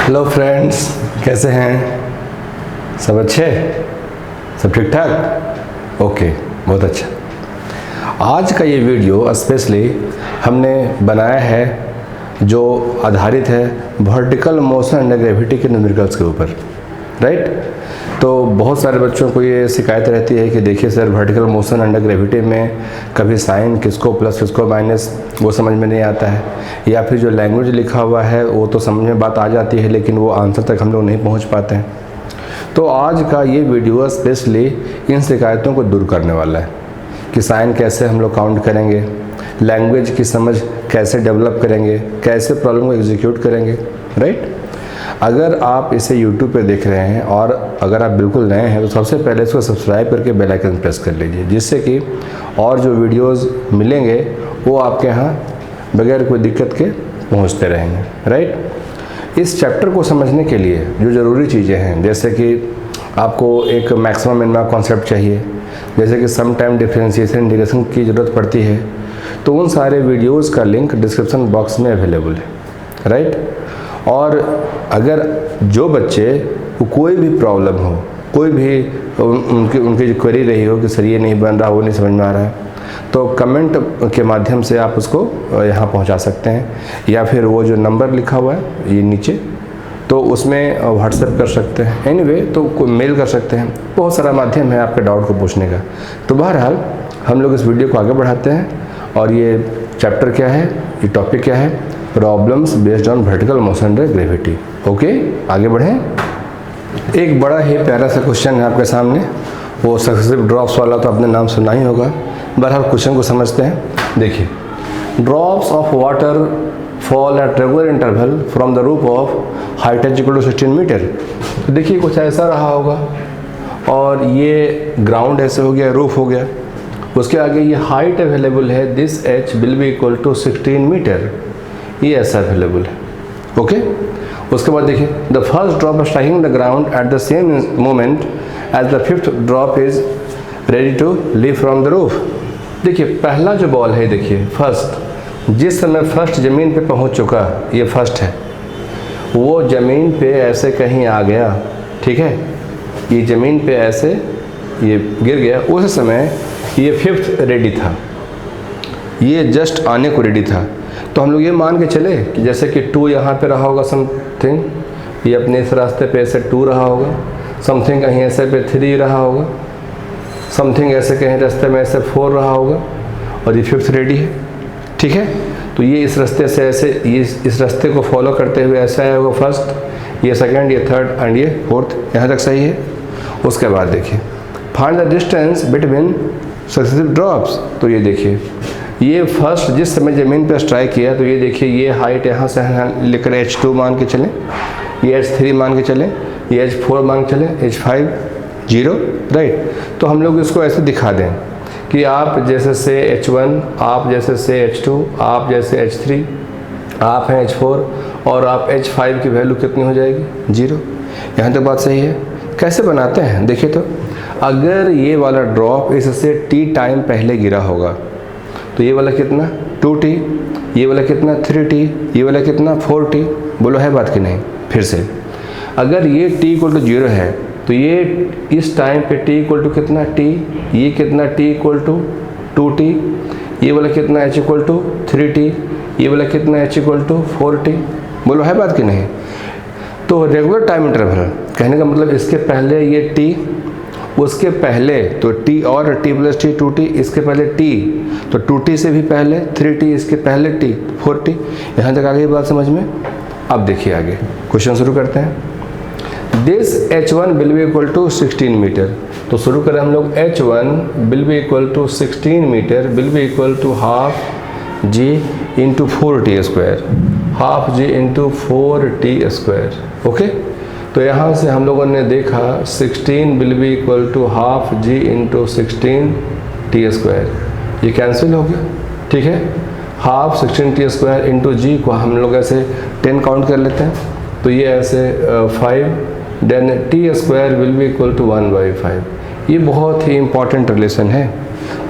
Hello friends, कैसे हैं? सब अच्छे? सब ठीक ठाक? ओके, बहुत अच्छा। आज का ये वीडियो स्पेशली हमने बनाया है जो आधारित है वर्टिकल मोशन अंडर ग्रेविटी के न्यूमेरिकल्स के ऊपर, राइट। तो बहुत सारे बच्चों को ये शिकायत रहती है कि देखिए sir, vertical motion under gravity में कभी साइन किसको प्लस किसको माइनस वो समझ में नहीं आता है, या फिर जो लैंग्वेज लिखा हुआ है वो तो समझ में बात आ जाती है लेकिन वो आंसर तक हम लोग नहीं पहुंच पाते हैं। तो आज का ये वीडियो स्पेशली इन शिकायतों को दूर करने वाला है कि साइन कैसे हम लोग काउंट करेंगे, लैंग्वेज की समझ कैसे डेवलप करेंगे, कैसे प्रॉब्लम को एग्जीक्यूट करेंगे, राइट। अगर आप इसे YouTube पे देख रहे हैं और अगर आप बिल्कुल नए हैं तो सबसे पहले इसको सब्सक्राइब करके बेल आइकन प्रेस कर लीजिए, जिससे कि और जो वीडियोस मिलेंगे वो आपके यहाँ बगैर कोई दिक्कत के पहुँचते रहेंगे, राइट। इस चैप्टर को समझने के लिए जो ज़रूरी चीज़ें हैं, जैसे कि आपको एक मैक्सिमम मिनिमम कॉन्सेप्ट चाहिए, जैसे कि सम टाइम डिफरेंशिएशन इंटीग्रेशन की ज़रूरत पड़ती है, तो उन सारे वीडियोज़ का लिंक डिस्क्रिप्शन बॉक्स में अवेलेबल है, राइट। और अगर जो बच्चे को कोई भी प्रॉब्लम हो, कोई भी उनकी जो क्वेरी रही हो कि सर ये नहीं बन रहा, वो नहीं समझ में आ रहा है, तो कमेंट के माध्यम से आप उसको यहाँ पहुँचा सकते हैं, या फिर वो जो नंबर लिखा हुआ है ये नीचे, तो उसमें व्हाट्सएप कर सकते हैं, एनीवे तो मेल कर सकते हैं। बहुत सारा माध्यम है आपके डाउट को पूछने का। तो बहरहाल हम लोग इस वीडियो को आगे बढ़ाते हैं, और ये चैप्टर क्या है, ये टॉपिक क्या है, problems based on vertical motion under gravity. Okay, आगे बढ़ें। एक बड़ा ही प्यारा सा क्वेश्चन है आपके सामने, वो सक्सेसिव ड्रॉप्स वाला तो आपने नाम सुना ही होगा। बहरहाल क्वेश्चन को समझते हैं। देखिए, drops of water fall at regular interval from the roof of height H equal to 16 metre. तो देखिए कुछ ऐसा रहा होगा, और ये ग्राउंड ऐसे हो गया, रूफ हो गया, उसके आगे ये हाइट अवेलेबल है, this H will be equal to 16 metre, ये ऐसा अवेलेबल है। ओके, उसके बाद देखिए, the first drop striking the ground at the same moment as the fifth drop is ready to leave from the roof. देखिए पहला जो बॉल है, देखिए फर्स्ट, जिस समय फर्स्ट ज़मीन पे पहुंच चुका, ये फर्स्ट है, वो ज़मीन पे ऐसे कहीं आ गया, ठीक है, ये ज़मीन पे ऐसे ये गिर गया, उस समय ये फिफ्थ रेडी था, ये जस्ट आने को रेडी था। तो हम लोग ये मान के चले कि जैसे कि 2 यहाँ पे रहा होगा समथिंग, ये अपने इस रास्ते पे ऐसे 2 रहा होगा, समथिंग कहीं ऐसे पे 3 रहा होगा, समथिंग ऐसे कहीं रास्ते में ऐसे 4 रहा होगा, और ये फिफ्थ रेडी है, ठीक है। तो ये इस रास्ते से ऐसे, ये इस रास्ते को फॉलो करते हुए ऐसे आया होगा फर्स्ट, ये सेकंड, ये थर्ड एंड ये फोर्थ, यहाँ तक सही है। उसके बाद देखिए, find the distance between successive drops. तो ये देखिए, ये फर्स्ट जिस समय ज़मीन पर स्ट्राइक किया, तो ये देखिए ये हाइट यहाँ से लेकर h2 मान के चलें, ये h3 मान के चलें, ये h4 मान के चलें, h5 0, राइट। तो हम लोग इसको ऐसे दिखा दें कि आप जैसे से h1, आप जैसे से h2, आप जैसे h3, आप हैं h4, और आप h5 की वैल्यू कितनी हो जाएगी, 0। यहाँ तक बात सही है। कैसे बनाते हैं देखिए, तो अगर ये वाला ड्रॉप इससे t टाइम पहले गिरा होगा, तो ये वाला कितना 2t, ये वाला कितना 3t, ये वाला कितना 4t, बोलो है बात कि नहीं। फिर से, अगर ये t इक्वल टू 0 है, तो ये इस टाइम पे t इक्वल टू कितना t, ये कितना t इक्वल टू 2t, ये वाला कितना h इक्वल टू 3t, ये वाला कितना h इक्वल टू 4t, बोलो है बात कि नहीं। तो रेगुलर टाइम इंटरवल कहने का मतलब इसके पहले ये t, उसके पहले तो t और t प्लस t 2t, इसके पहले t, तो 2t से भी पहले 3t, इसके पहले t 4t। यहाँ तक आ गई बात समझ में। अब देखिए आगे क्वेश्चन शुरू करते हैं। This h1 will be equal to 16 metre. तो शुरू करें हम लोग, h1 will be equal to 16 metre will be equal to half g into 4t square, half g into 4t square. Okay, तो यहाँ से हम लोगों ने देखा 16 will be equal to half g into 16t square, ये कैंसिल हो गया, ठीक है। Half 16t square into g को हम लोग ऐसे 10 काउंट कर लेते हैं, तो ये ऐसे 5, then t square will be equal to 1/5। ये बहुत ही इंपॉर्टेंट रिलेशन है।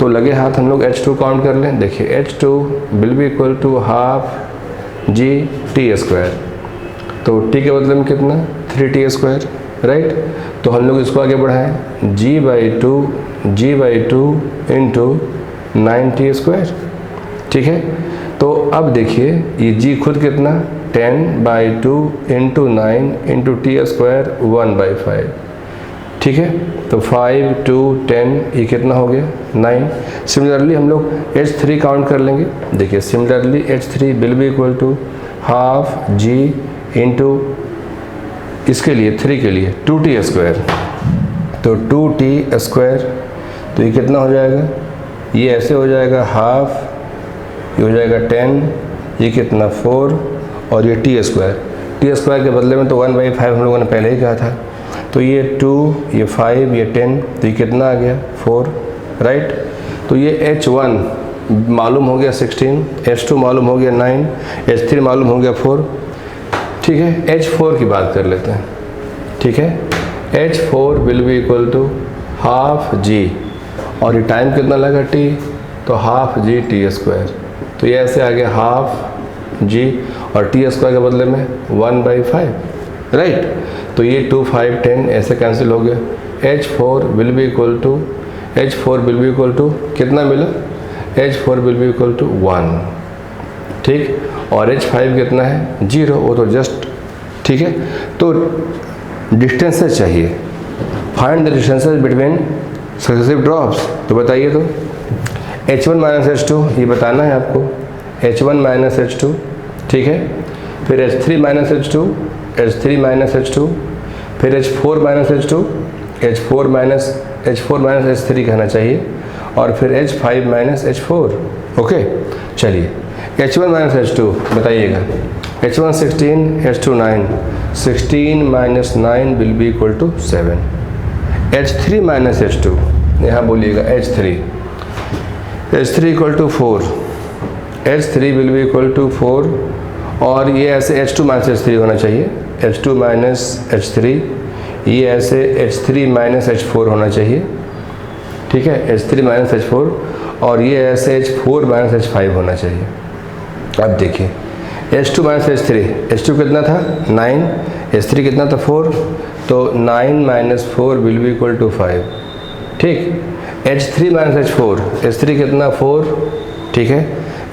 तो लगे हाथ हम लोग h2 काउंट कर लें। देखिए h2 will be equal to half g t square, तो टी के बदले में कितना 3t², राइट। तो हम लोग इसको आगे बढ़ाएं, g/2 इंटू 9t², ठीक है। तो अब देखिए ये g खुद कितना 10/2 इंटू 9 इंटू t², 1/5, ठीक है। तो 5, 2, 10, ये कितना हो गया 9। सिमिलरली हम लोग h3 काउंट कर लेंगे। देखिए similarly h3 will be equal to half g into इसके लिए 3 के लिए 2t², तो 2t², तो ये कितना हो जाएगा, ये ऐसे हो जाएगा हाफ, ये हो जाएगा 10, ये कितना 4, और ये t² के बदले में तो 1/5 हम लोगों ने पहले ही कहा था, तो ये 2, ये 5, ये 10, तो ये कितना आ गया 4, राइट। तो ये h1 मालूम हो गया 16, h2 मालूम हो गया 9, h3 मालूम हो गया 4, ठीक है। h4 की बात कर लेते हैं, ठीक है। h4 will be equal to half g, और ये टाइम कितना लगा t, तो हाफ g t², तो ये ऐसे आ गया हाफ g और t² के बदले में 1/5, राइट। तो ये 2, 5, 10 ऐसे कैंसिल हो गया। h4 will be equal to कितना मिला, h4 will be equal to 1, ठीक। और h5 कितना है 0, वो तो जस्ट, ठीक है। तो डिस्टेंसेस चाहिए, find the distances between successive drops. तो बताइए, तो h1 माइनस h2 ये बताना है आपको, h1 माइनस h2, ठीक है। फिर h3 minus h2, h3 minus h2, फिर h4 minus h2, h4 minus h3 कहना चाहिए, और फिर h5 माइनस h4, ओके। चलिए h1 माइनस h2 बताइएगा, h1 16, h2 9, 16 minus 9 will be equal to 7, h3 minus h2, यहाँ बोलिएगा h3 equal to 4, h3 will be equal to 4, और ये ऐसे h2 माइनस h3 होना चाहिए, h2 माइनस h3, ये ऐसे h3 माइनस h4 होना चाहिए, ठीक है, h3 माइनस h4, और ये ऐसे h4 माइनस h5 होना चाहिए। अब देखिए h2 माइनस h3, h2 कितना था 9, h3 कितना था 4, तो 9 minus 4 will be equal to 5, ठीक। h3 माइनस h4, h3 कितना 4, ठीक है,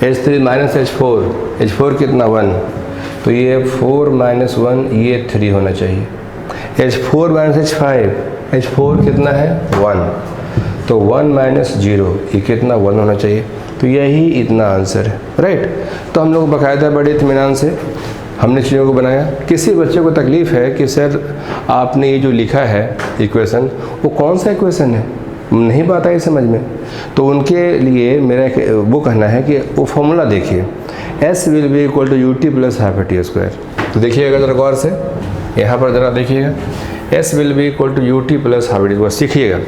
h3 माइनस h4, h4 कितना 1, तो ये 4 माइनस 1, ये 3 होना चाहिए। h4 माइनस h5, h4 कितना है 1, तो 1 माइनस 0, ये कितना 1 होना चाहिए। तो यही इतना आंसर है, राइट। तो हम लोग बाकायदा बड़े इत्मीनान से हमने चीज़ों को बनाया। किसी बच्चे को तकलीफ़ है कि सर आपने ये जो लिखा है इक्वेशन, वो कौन सा इक्वेशन है, नहीं बात आई समझ में, तो उनके लिए मेरा वो कहना है कि वो फॉर्मूला देखिए, s will be equal to ut plus half t²। तो देखिएगा ज़रा गौर से, यहाँ पर ज़रा देखिएगा, s will be equal to ut plus half t²। सीखिएगा,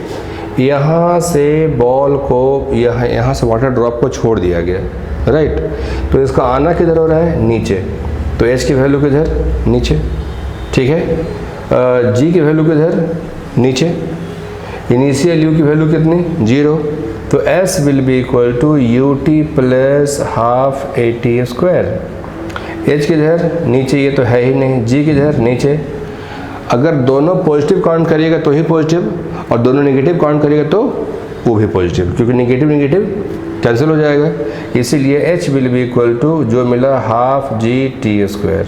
यहाँ से बॉल को यहाँ से वाटर ड्रॉप को छोड़ दिया गया, राइट। तो इसका आना किधर हो रहा है, नीचे, तो h की वैल्यू किधर, नीचे, ठीक है। g की वैल्यू किधर, नीचे, इनिशियल u की वैल्यू कितनी 0, तो s will be equal to ut plus half at²। h किधर, नीचे, ये तो है ही नहीं, g किधर, नीचे। अगर दोनों पॉजिटिव काउंट करिएगा तो ही पॉजिटिव, और दोनों नेगेटिव काउंट करिएगा तो वो भी पॉजिटिव, क्योंकि नेगेटिव नेगेटिव कैंसिल हो जाएगा। इसीलिए h will be equal to जो मिला हाफ g t²,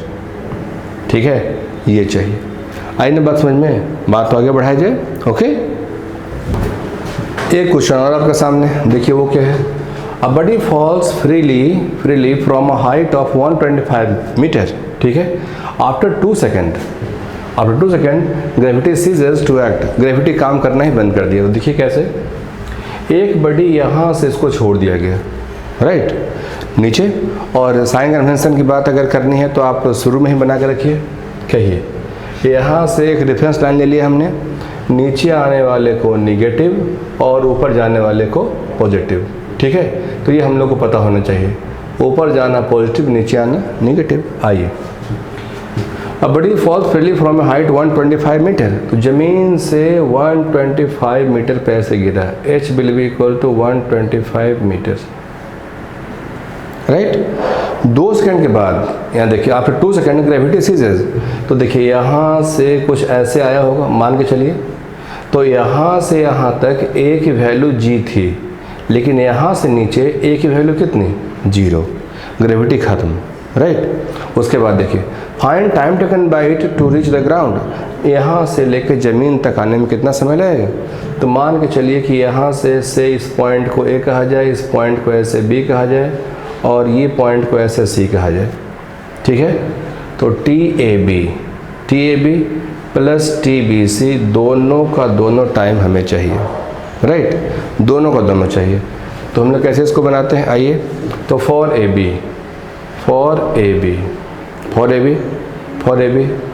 ठीक है, ये चाहिए। आई ना बात समझ में, बात तो आगे बढ़ाई जाए, ओके। एक क्वेश्चन और आपके सामने, देखिए वो क्या है। A body falls freely from a height of 125 metre, ठीक है। After 2 second gravity ceases to act, gravity काम करना ही बंद कर दिया। तो देखिए कैसे, एक बडी यहाँ से इसको छोड़ दिया गया, राइट, नीचे। और साइन कन्वेंशन की बात अगर करनी है तो आप शुरू में ही बना के रखिए, कहिए यहाँ से एक रेफरेंस लाइन ले लिया हमने, नीचे आने वाले को निगेटिव और ऊपर जाने वाले को पॉजिटिव, ठीक है। तो ये हम लोग को पता होना चाहिए, ऊपर जाना पॉजिटिव, नीचे आना निगेटिव। आइए, अब body falls freely from a height 125 metre, तो ज़मीन से 125 मीटर पे ऐसे गिरा, h will be equal to 125 metre, right. 2 second के बाद यहाँ देखिए आफ्टर 2 सेकंड ग्रेविटी सीजेज, तो देखिए यहाँ से कुछ ऐसे आया होगा, मान के चलिए। तो यहाँ से यहाँ तक ए की वैल्यू जी थी, लेकिन यहाँ से नीचे ए की वैल्यू कितनी, 0, ग्रेविटी खत्म, राइट। उसके बाद देखिए find time taken by it to reach the ground, यहाँ से लेकर ज़मीन तक आने में कितना समय लगेगा। तो मान के चलिए कि यहाँ से इस पॉइंट को ए कहा जाए, इस पॉइंट को ऐसे बी कहा जाए, और ये पॉइंट को ऐसे सी कहा जाए, ठीक है। तो T A B plus T B C दोनों का दोनों टाइम हमें चाहिए, राइट, दोनों का दोनों चाहिए। तो हम लोग कैसे इसको बनाते हैं, आइए। तो फॉर ए बी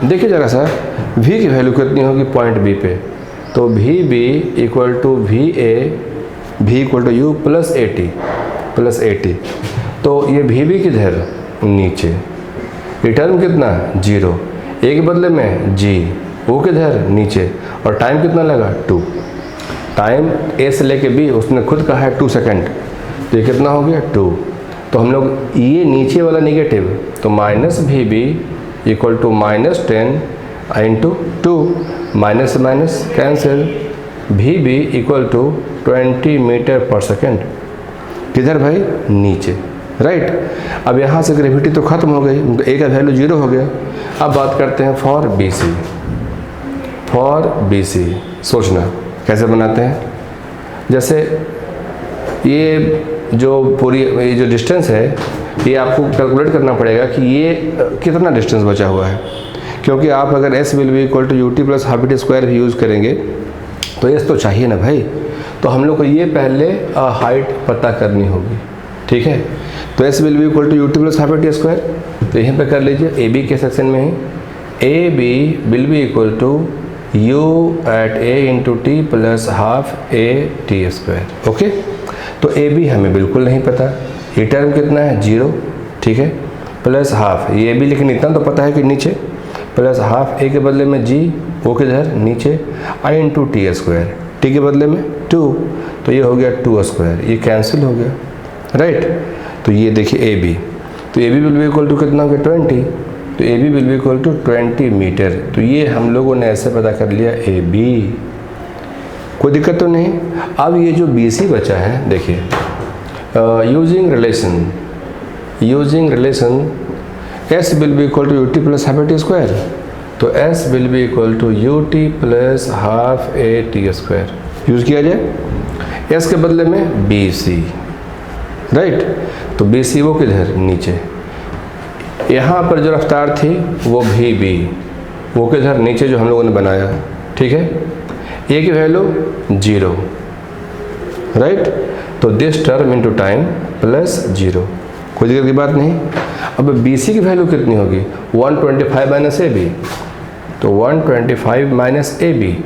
देखिए ज़रा सा v की वैल्यू कितनी होगी पॉइंट बी पे। तो we B equal to V equal to you plus A T. तो ये वी बी किधर, नीचे, ये टर्म कितना 0, ए के बदले में जी, वो किधर नीचे, और टाइम कितना लगा 2। टाइम ए से लेके बी उसने खुद कहा है 2 सेकंड, तो ये कितना हो गया 2। तो हम लोग ये नीचे वाला निगेटिव, तो minus V B equal to -10 into 2, minus minus cancel, V B equal to 20 metre per second, किधर भाई, नीचे, राइट। अब यहाँ से ग्रेविटी तो ख़त्म हो गई, ए का वैल्यू 0 हो गया। अब बात करते हैं फॉर बी सी। सोचना कैसे बनाते हैं, जैसे ये जो डिस्टेंस है, ये आपको कैलकुलेट करना पड़ेगा कि ये कितना डिस्टेंस बचा हुआ है, क्योंकि आप अगर S will be equal to U T plus half T square भी यूज़ करेंगे तो एस तो चाहिए ना भाई। तो हम लोग को ये पहले हाइट पता करनी होगी, ठीक है। तो S will be equal to U T plus half T square, तो यहीं पे कर लीजिए ए बी के सेक्शन में ही। A B will be equal to u at a into t plus half A T square, okay. तो A B हमें बिल्कुल नहीं पता, ये टर्म कितना है 0, ठीक है, प्लस हाफ ये भी, लेकिन इतना तो पता है कि नीचे, प्लस हाफ ए के बदले में जी, वो किधर नीचे, आई इंटू टी स्क्वायर, टी के बदले में 2, तो ये हो गया 2 स्क्वायर, ये कैंसिल हो गया, राइट। तो ये देखिए ए बी, तो A B will be equal to कितना हो गया 20, तो A B will be equal to 20 metre. तो ये हम लोगों ने ऐसे पता कर लिया ए बी, कोई दिक्कत तो नहीं। अब ये जो बी सी बचा है, देखिए using relation S will be equal to U T plus half A T square, तो S will be equal to U T plus half A T square use किया जाए, एस के बदले में बी सी, राइट। तो B C वो किधर नीचे, यहाँ पर जो रफ्तार थी वो वी बी, वो किधर नीचे जो हम लोगों ने बनाया, ठीक है। ए की वैल्यू 0, राइट। तो this term into time plus 0, कोई दिक्कत की बात नहीं। अब बी सी की वैल्यू कितनी होगी 125 माइनस ए बी, तो 125 माइनस ए बी,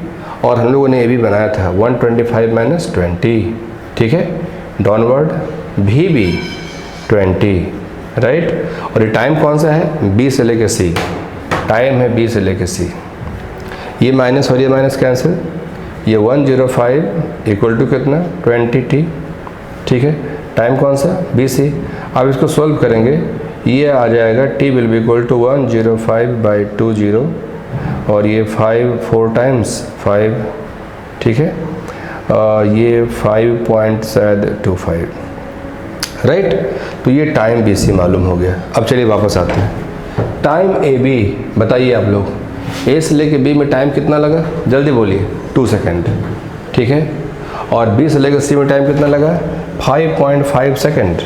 और हम लोगों ने ए बी बनाया था 125 माइनस 20, ठीक है, डाउनवर्ड वी बी 20, राइट। और ये टाइम कौन सा है, बी से लेके सी, टाइम है बी से लेके सी, ये माइनस और ये माइनस कैंसिल, ये 105 इक्वल टू कितना 20t, ठीक है, टाइम कौन सा बी सी। अब इसको सॉल्व करेंगे, ये आ जाएगा t will be equal to 105/20, और ये 4 टाइम्स 5, ठीक है, ये 5.25, राइट। तो ये टाइम बी सी मालूम हो गया। अब चलिए वापस आते हैं, टाइम ए बी बताइए आप लोग, ए से लेके बी में टाइम कितना लगा, जल्दी बोलिए, 2 सेकेंड, ठीक है। और बी से लेकर सी में टाइम कितना लगा 5.5 सेकेंड,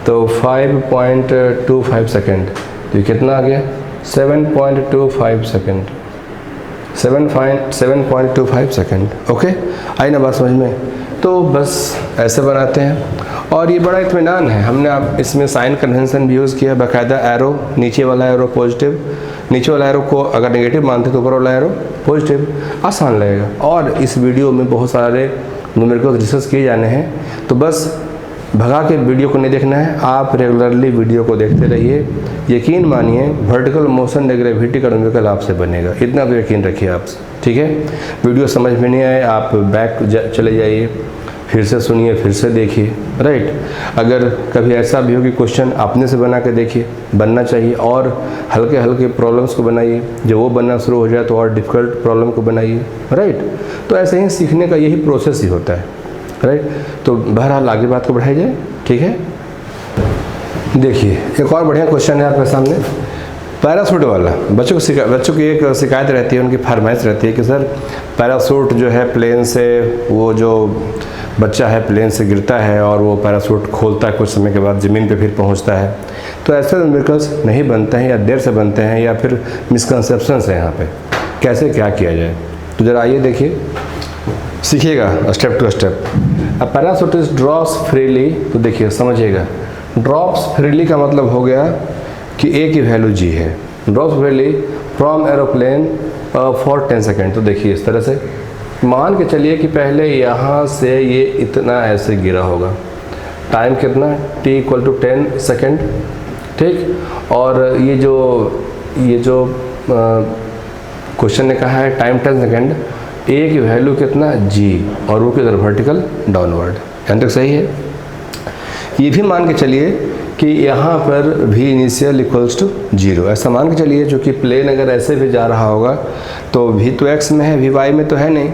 तो 5.25 सेकेंड, तो ये कितना आ गया 7.25 सेकेंड, 7.25 सेकेंड, ओके। आई ना बात समझ में। तो बस ऐसे बनाते हैं, और ये बड़ा इत्मीनान है। हमने आप इसमें साइन कन्वेंशन भी यूज़ किया, बाकायदा एरो, नीचे वाला एरो पॉजिटिव, नीचे वाला एरो को अगर नेगेटिव मानते तो ऊपर वाला एरो पॉजिटिव, आसान लगेगा। और इस वीडियो में बहुत सारे न्यूमेरिकल रिसर्च किए जाने हैं, तो बस भगा के वीडियो को नहीं देखना है, आप रेगुलरली वीडियो को देखते रहिए। यकीन मानिए वर्टिकल मोशन ग्रेविटी का न्यूमेरिकल आपसे बनेगा, इतना तो यकीन रखिए आप, ठीक है। वीडियो समझ में नहीं आए आप बैक चले जाइए, फिर से सुनिए, फिर से देखिए, राइट। अगर कभी ऐसा भी हो कि क्वेश्चन अपने से बना के देखिए, बनना चाहिए, और हल्के हल्के प्रॉब्लम्स को बनाइए, जब वो बनना शुरू हो जाए तो और डिफ़िकल्ट प्रॉब्लम को बनाइए, राइट। तो ऐसे ही सीखने का यही प्रोसेस ही होता है, राइट। तो बहरहाल आगे बात को बढ़ाई जाए, ठीक है। देखिए एक और बढ़िया क्वेश्चन है आपके सामने, पैराशूट वाला। बच्चों की एक शिकायत रहती है, उनकी फरमाइश रहती है कि सर पैराशूट जो है प्लेन से, वो जो बच्चा है प्लेन से गिरता है और वो पैराशूट खोलता है, कुछ समय के बाद ज़मीन पे फिर पहुंचता है। तो ऐसे मिरेकल्स नहीं बनते हैं, या देर से बनते हैं, या फिर मिसकंसेप्शंस हैं यहाँ पे, कैसे क्या किया जाए। तो ज़रा आइए देखिए, सीखिएगा स्टेप टू स्टेप। अब पैराशूट इज ड्रॉप्स फ्रीली, तो देखिए समझिएगा, ड्रॉप्स फ्रीली का मतलब हो गया कि ए की वैल्यू जी है, drops freely from aeroplane for 10 second. तो देखिए इस तरह से मान के चलिए कि पहले यहाँ से ये इतना ऐसे गिरा होगा, टाइम कितना, t = 10 सेकेंड, ठीक। और ये जो क्वेश्चन ने कहा है टाइम 10 सेकेंड, ए की वैल्यू कितना g, और वो किधर वर्टिकल डाउनवर्ड, यहाँ तक सही है। ये भी मान के चलिए कि यहाँ पर v इनिशियल = 0, ऐसा मान के चलिए, जो कि प्लेन अगर ऐसे भी जा रहा होगा तो v तो x में है, v y में तो है नहीं,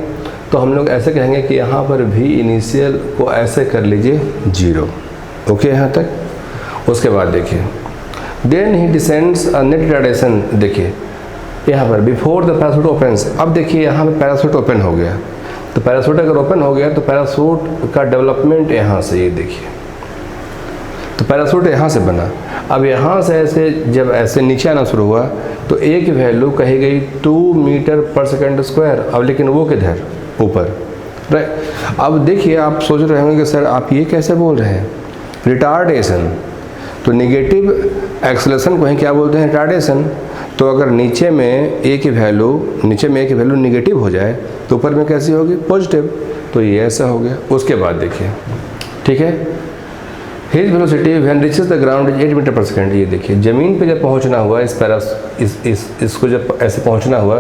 तो हम लोग ऐसे कहेंगे कि यहाँ पर v इनिशियल को ऐसे कर लीजिए 0, ओके यहाँ तक। उसके बाद देखिए, then he descends a net retardation, देखिए यहाँ पर बिफोर द पैराशूट ओपन्स। अब देखिए यहाँ पर पैराशूट ओपन हो गया, तो पैराशूट अगर ओपन हो गया तो पैराशूट का डेवलपमेंट यहाँ से, ये देखिए, तो पैराशूट यहाँ से बना। अब यहाँ से ऐसे जब ऐसे नीचे आना शुरू हुआ तो ए की वैल्यू कही गई 2 मीटर पर सेकंड स्क्वायर। अब लेकिन वो किधर, ऊपर, राइट। अब देखिए आप सोच रहे होंगे कि सर आप ये कैसे बोल रहे हैं, रिटार्डेशन। तो निगेटिव एक्सेलरेशन को ही क्या बोलते हैं, रिटार्डेशन। तो अगर नीचे में ए की वैल्यू निगेटिव हो जाए तो ऊपर में कैसी होगी, पॉजिटिव। तो ये ऐसा हो गया। उसके बाद देखिए, ठीक है, his velocity when reaches the ground is 8 metre per second. ये देखिए ज़मीन पे जब पहुंचना हुआ, इसको जब ऐसे पहुंचना हुआ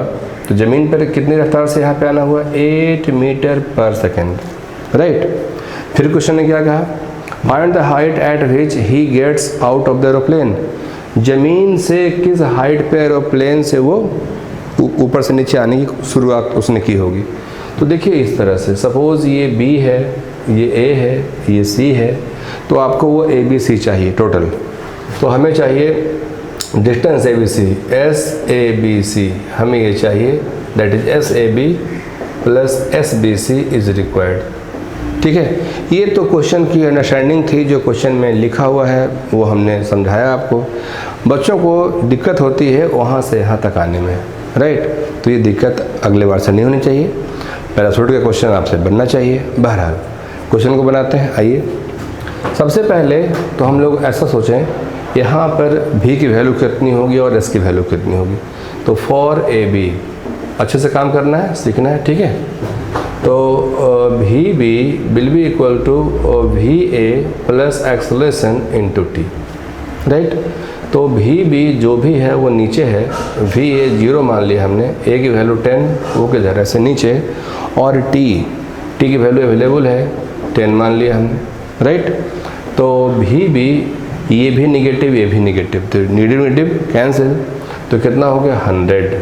तो ज़मीन पर कितनी रफ्तार से यहाँ पे आना हुआ, 8 मीटर पर सेकेंड, राइट। फिर क्वेश्चन ने क्या कहा, find the height at which he gets out of the aeroplane. ज़मीन से किस हाइट पे एरोप्लेन से वो ऊपर से नीचे आने की शुरुआत उसने की होगी। तो देखिए इस तरह से, सपोज़ ये B है, ये A है, ये C है, तो आपको वो ABC चाहिए टोटल। तो हमें चाहिए डिस्टेंस ABC, SABC हमें ये चाहिए, that is SAB plus SBC is required, ठीक है। ये तो क्वेश्चन की अंडरस्टैंडिंग थी, जो क्वेश्चन में लिखा हुआ है वो हमने समझाया आपको। बच्चों को दिक्कत होती है वहाँ से यहाँ तक आने में, राइट। तो ये दिक्कत अगले बार से नहीं होनी चाहिए। पैराशूट का क्वेश्चन आपसे बनना चाहिए। बहरहाल क्वेश्चन को बनाते हैं। आइए, सबसे पहले तो हम लोग ऐसा सोचें, यहाँ पर v की वैल्यू कितनी होगी और s की वैल्यू कितनी होगी। तो फॉर AB अच्छे से काम करना है, सीखना है, ठीक है। तो VB will be equal to VA plus acceleration into t, right. तो VB जो भी है वो नीचे है, VA 0 मान लिया हमने, A की वैल्यू 10, वो किधर ऐसे नीचे, और t की वैल्यू अवेलेबल है 10 मान लिया हमने, राइट। तो VB ये भी निगेटिव, ये भी निगेटिव, तो निगेटिव कैंसिल, तो कितना हो गया 100,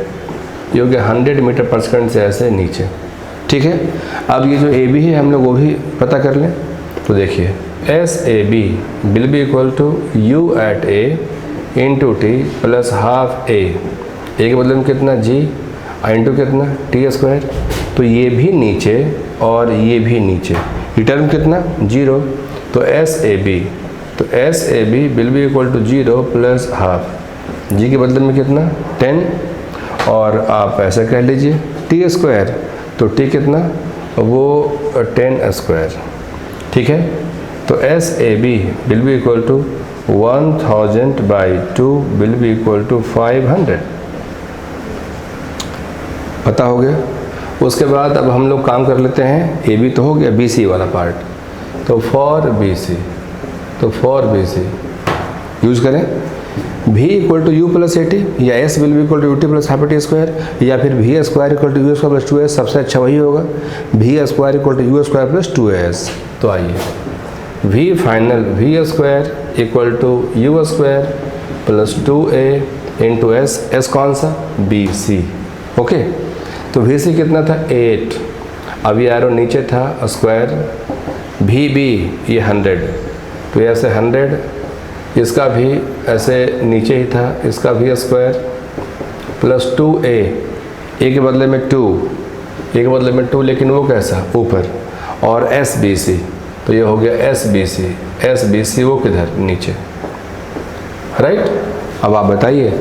ये हो गया 100 मीटर पर सेकंड से ऐसे नीचे, ठीक है। अब ये जो AB है हम लोग वो भी पता कर लें। तो देखिए SAB will be equal to U at A into T plus half A के बदले में कितना G इंटू कितना T स्क्वायर। तो ये भी नीचे और ये भी नीचे, ये टर्म कितना 0। तो SAB will be equal to 0 plus half, G के बदले में कितना 10, और आप ऐसा कह लीजिए T स्क्वायर। तो T कितना, वो 10 स्क्वायर, ठीक है। तो SAB will be equal to 1000/2 will be equal to 500, पता हो गया। उसके बाद अब हम लोग काम कर लेते हैं, AB तो हो गया, BC वाला पार्ट। तो फॉर BC यूज करें V equal to U plus AT, या S will be equal to UT plus half AT square, या फिर V² equal to U² plus 2S, सबसे अच्छा वही होगा, V² equal to U² plus 2S। तो आइए V final V square equal to you square plus 2a into S, S कौन सा, बी सी। ओके, तो वी सी कितना था 8, अब ये एरो नीचे था स्क्वायर, भी बी ये 100, तो ये ऐसे 100, इसका भी ऐसे नीचे ही था, इसका भी स्क्वायर प्लस 2a, ए के बदले में 2, ए के बदले में 2, लेकिन वो कैसा ऊपर, और एस बी सी, तो ये हो गया S B C, S B C वो किधर नीचे, राइट। अब आप बताइए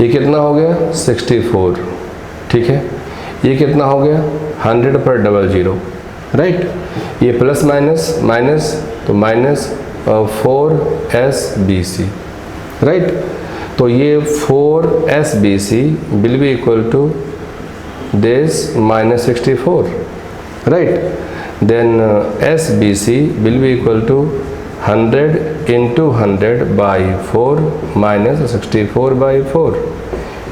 ये कितना हो गया 64, ठीक है, ये कितना हो गया 100 पर डबल जीरो, राइट। ये प्लस माइनस माइनस, तो माइनस 4SBC, राइट। तो ये 4SBC will be equal to this minus 64, right. Then SBC will be equal to 100 into 100 by 4 minus 64 by 4,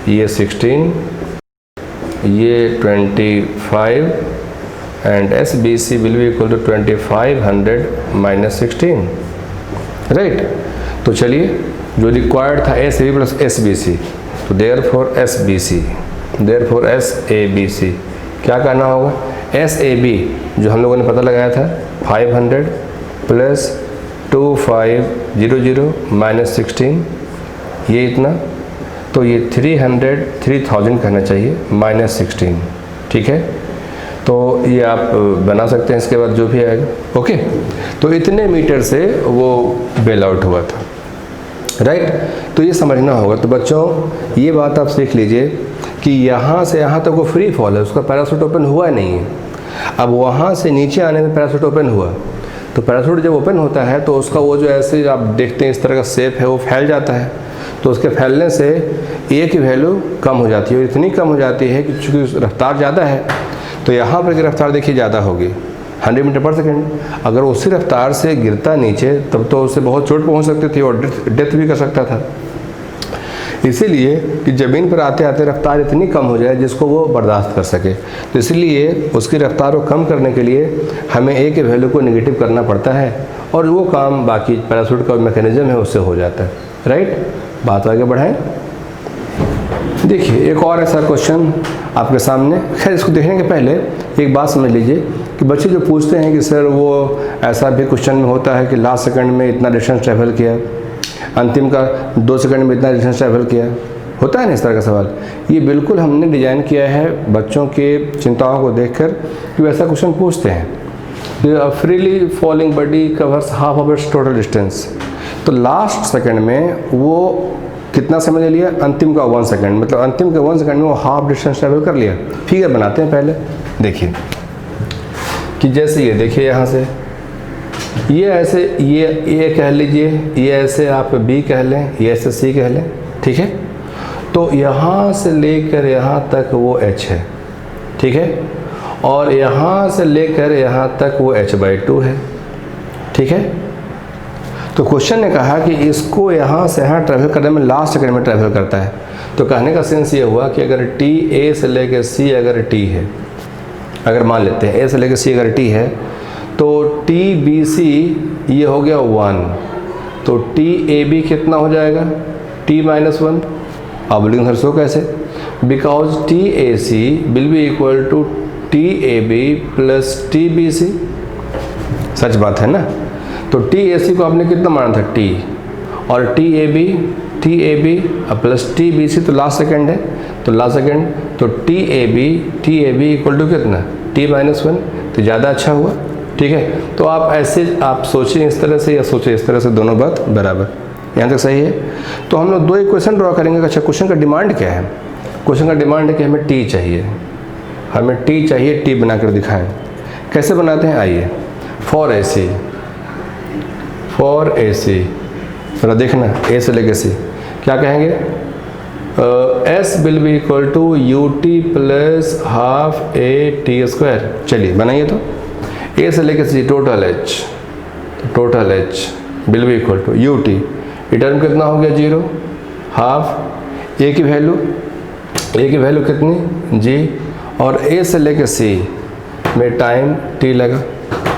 ये 16, ये 25 and SBC will be equal to 2500 minus 16, right. तो चलिए जो required था SAB plus SBC, तो therefore SBC, therefore SABC क्या करना होगा, SAB जो हम लोगों ने पता लगाया था 500 प्लस 2500 माइनस 16, ये इतना, तो ये 3000 कहना चाहिए माइनस 16, ठीक है। तो ये आप बना सकते हैं, इसके बाद जो भी आएगा, ओके। तो इतने मीटर से वो बेल आउट हुआ था, राइट। तो ये समझना होगा। तो बच्चों ये बात आप सीख लीजिए कि यहाँ से यहाँ तक वो फ्री फॉल है, उसका पैराशूट ओपन हुआ नहीं है। अब वहाँ से नीचे आने में पैराशूट ओपन हुआ, तो पैराशूट जब ओपन होता है तो उसका वो जो ऐसे आप देखते हैं इस तरह का शेप है वो फैल जाता है, तो उसके फैलने से ए की वैल्यू कम हो जाती है, और इतनी कम हो जाती है कि चूँकि रफ्तार ज़्यादा है, तो यहाँ पर की रफ्तार देखिए ज़्यादा होगी 100 मीटर पर सेकेंड। अगर उसी रफ्तार से गिरता नीचे तब तो उससे बहुत चोट पहुँच सकती थी और डेथ भी कर सकता था। इसीलिए कि ज़मीन पर आते आते रफ्तार इतनी कम हो जाए जिसको वो बर्दाश्त कर सके, तो इसलिए उसकी रफ्तार को कम करने के लिए हमें ए के वैल्यू को नेगेटिव करना पड़ता है, और वो काम बाकी पैराशूट का मैकेनिज्म है उससे हो जाता है, राइट। बात आगे बढ़ाएं। देखिए एक और ऐसा क्वेश्चन आपके सामने, खैर इसको देखने के पहले एक बात समझ लीजिए कि बच्चे जो पूछते हैं कि सर वो ऐसा भी क्वेश्चन में होता है कि लास्ट सेकंड में इतना डिस्टेंस ट्रैवल किया, अंतिम का 2 सेकंड में इतना डिस्टेंस ट्रैवल किया, होता है ना इस तरह का सवाल। ये बिल्कुल हमने डिज़ाइन किया है बच्चों के चिंताओं को देखकर कि वैसा क्वेश्चन पूछते हैं। Freely falling body covers half of its total distance, तो लास्ट सेकंड में वो कितना समय ले लिया, अंतिम का 1 सेकंड, मतलब अंतिम के 1 सेकंड में वो हाफ डिस्टेंस ट्रैवल कर लिया। फिगर बनाते हैं पहले, देखिए कि जैसे ये देखिए यहाँ से ये ऐसे, ये कह लीजिए, ये ऐसे आप B कह लें, ये ऐसे C कह लें, ठीक है। तो यहाँ से लेकर यहाँ तक वो H है, ठीक है, और यहाँ से लेकर यहाँ तक वो H/2 है, ठीक है। तो क्वेश्चन ने कहा कि इसको यहाँ से यहाँ ट्रैवल करने में लास्ट सेकंड में ट्रैवल करता है। तो कहने का सेंस ये हुआ कि अगर T A से लेकर C अगर T है, अगर मान लेते हैं A से लेकर C अगर T है, तो TBC ये हो गया 1, तो TAB कितना हो जाएगा T-1। अब लेकिन सर सो कैसे, because TAC will be equal to TAB plus TBC, सच बात है ना। तो TAC को आपने कितना माना था T, और TAB प्लस TBC तो लास्ट सेकंड है, तो लास्ट सेकंड, तो TAB इक्वल टू कितना T-1, तो ज़्यादा अच्छा हुआ, ठीक है। तो आप ऐसे आप सोचें इस तरह से या सोचें इस तरह से, दोनों बात बराबर, यहाँ तक सही है। तो हम लोग 2 इक्वेशन ड्रॉ करेंगे। अच्छा, क्वेश्चन का डिमांड क्या है, क्वेश्चन का डिमांड है कि हमें T चाहिए, हमें T चाहिए, T बनाकर दिखाएं। कैसे बनाते हैं, आइए। फॉर AC जरा देखना, A से लेके C क्या कहेंगे, S will be equal to UT plus half AT²। चलिए बनाइए। तो A से लेके C total H will be equal to UT, ये टर्म कितना हो गया 0, हाफ A की वैल्यू कितनी G, और A से लेके C में टाइम T लगा,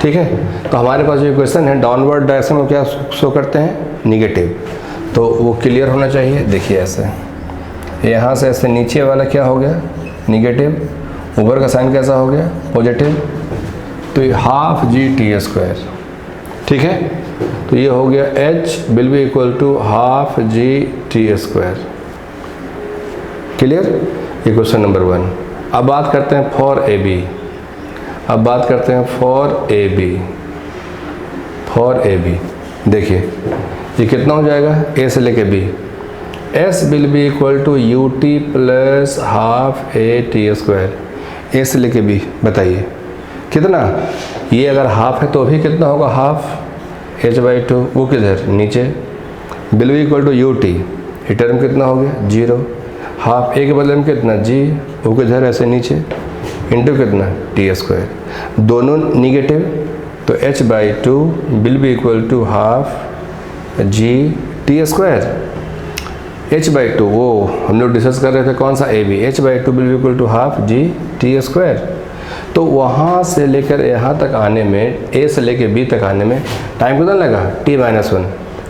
ठीक है। तो हमारे पास जो इक्वेशन है डाउनवर्ड डायरेक्शन में क्या शो करते हैं, निगेटिव, तो वो क्लियर होना चाहिए। देखिए ऐसे यहाँ से ऐसे नीचे वाला क्या हो गया, निगेटिव, ऊपर का साइन कैसा हो गया, पॉजिटिव, तो ये हाफ जी टी स्क्वायर, ठीक है। तो ये हो गया h will be equal to half G T square, clear. ये क्वेश्चन नंबर 1। अब बात करते हैं फॉर ए बी, अब बात करते हैं for A B, for A B देखिए ये कितना हो जाएगा, ए से लेके B, s will be equal to U T plus half A T square, A से लेके बी, बताइए कितना, ये अगर हाफ है तो भी कितना होगा, हाफ एच बाई टू, वो किधर नीचे, will be equal to you T, ये टर्म कितना हो गया 0, हाफ ए के बदले में कितना जी, वो किधर ऐसे नीचे, इंटू कितना टी स्क्वायर, दोनों निगेटिव, तो H by two will be equal to half G T square, H by two वो हम लोग डिस्कस कर रहे थे कौन सा, A B, H by two will be equal to half G T square. तो वहाँ से लेकर यहाँ तक आने में, ए से लेकर बी तक आने में टाइम कितना लगा, t माइनस 1,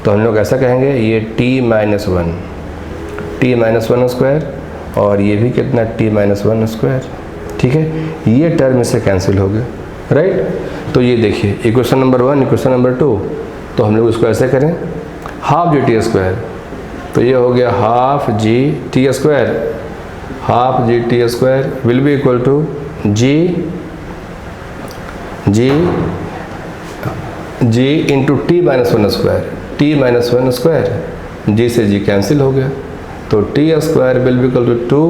तो हम लोग ऐसा कहेंगे ये t minus 1, t minus 1 square, और ये भी कितना t माइनस 1 स्क्वायर, ठीक है। ये टर्म इससे कैंसिल हो गया, राइट। तो ये देखिए इक्वेशन नंबर 1, इक्वेशन नंबर 2, तो हम लोग इसको ऐसे करें, हाफ जी टी स्क्वायर, तो ये हो गया half G T square, half G T square will be equal to g into T minus 1 square, t minus 1 square, g से जी कैंसिल हो गया, तो t square will be equal to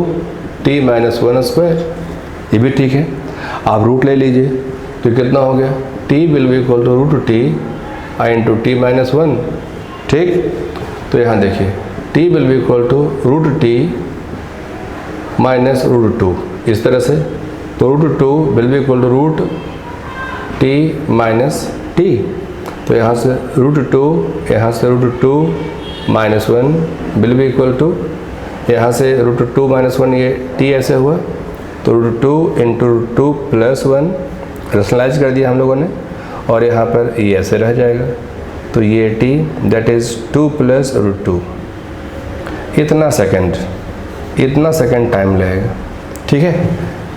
2t minus 1 square, ये भी ठीक है। आप root ले लीजिए, तो कितना हो गया, t will be equal to root T I into T minus 1, ठीक। तो यहाँ देखिए t will be equal to root T minus root 2, इस तरह से, तो root 2 will be equal to root T minus T, तो यहाँ से रूट 2, यहाँ से root 2 minus 1 will be equal to, यहाँ से रूट 2 माइनस 1, ये टी ऐसे हुआ, तो root 2 into root 2 plus 1, rationalise कर दिया हम लोगों ने, और यहाँ पर ये ऐसे रह जाएगा, तो ये T that is 2 plus root 2, इतना सेकंड टाइम लगेगा, ठीक है।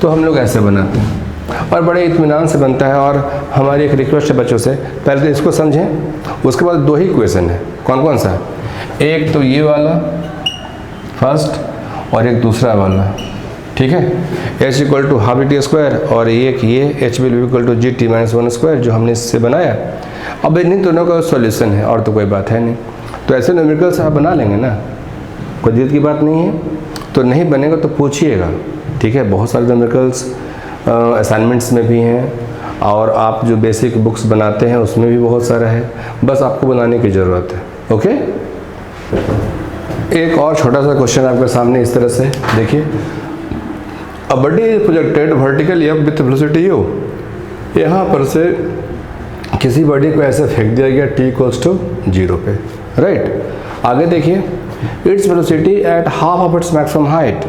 तो हम लोग ऐसे बनाते हैं और बड़े इत्मीनान से बनता है। और हमारी एक रिक्वेस्ट है बच्चों से, पहले तो इसको समझें, उसके बाद 2 ही क्वेश्चन है, कौन कौन सा, एक तो ये वाला फर्स्ट और एक दूसरा वाला, ठीक है, h equal to half T square, और एक ये h will be equal to G T minus 1 square जो हमने इससे बनाया। अब इन दोनों का सॉल्यूशन है और तो कोई बात है नहीं, तो ऐसे न्यूमेरिकल्स आप बना लेंगे ना, कोई दिक्कत की बात नहीं है। तो नहीं बनेगा तो पूछिएगा, ठीक है। बहुत सारे न्यूमेरिकल्स असाइनमेंट्स में भी हैं, और आप जो बेसिक बुक्स बनाते हैं उसमें भी बहुत सारा है, बस आपको बनाने की ज़रूरत है, ओके। एक और छोटा सा क्वेश्चन आपके सामने इस तरह से देखिए, a body is projected vertically up with velocity u, यहाँ पर से किसी बॉडी को ऐसे फेंक दिया गया t इक्वल्स टू 0 पे, राइट। आगे देखिए, its velocity at half of its maximum height,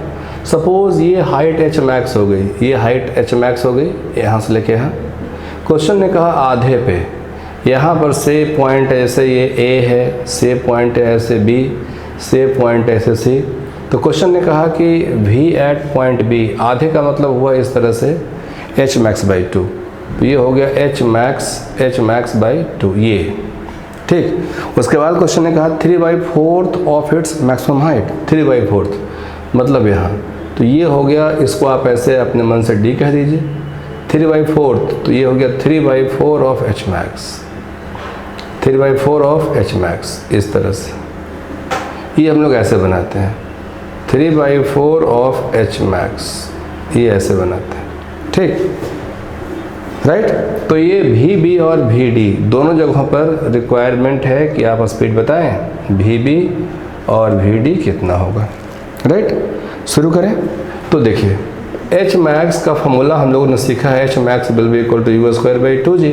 suppose ये हाइट h मैक्स हो गई, ये हाइट h मैक्स हो गई यहाँ से लेके यहाँ, क्वेश्चन ने कहा आधे पे, यहाँ पर से पॉइंट ऐसे ये a है, से पॉइंट ऐसे b, से पॉइंट ऐसे c, तो क्वेश्चन ने कहा कि v एट पॉइंट b, आधे का मतलब हुआ इस तरह से h मैक्स बाई 2, तो ये हो गया h मैक्स बाई 2, ये ठीक। उसके बाद क्वेश्चन ने कहा 3/4 ऑफ इट्स मैक्सिमम हाइट, 3/4 मतलब यहाँ, तो ये हो गया, इसको आप ऐसे अपने मन से d कह दीजिए, 3/4, तो ये हो गया 3/4 of h max, 3/4 of h max, इस तरह से ये हम लोग ऐसे बनाते हैं, 3/4 ऑफ h मैक्स, ये ऐसे बनाते हैं, ठीक, राइट। तो ये VB और VD दोनों जगहों पर रिक्वायरमेंट है कि आप स्पीड बताएं, VB और VD कितना होगा, राइट। शुरू करें। तो देखिए h मैक्स का फॉर्मूला हम लोगों ने सीखा है, h max will be equal to u square by 2g,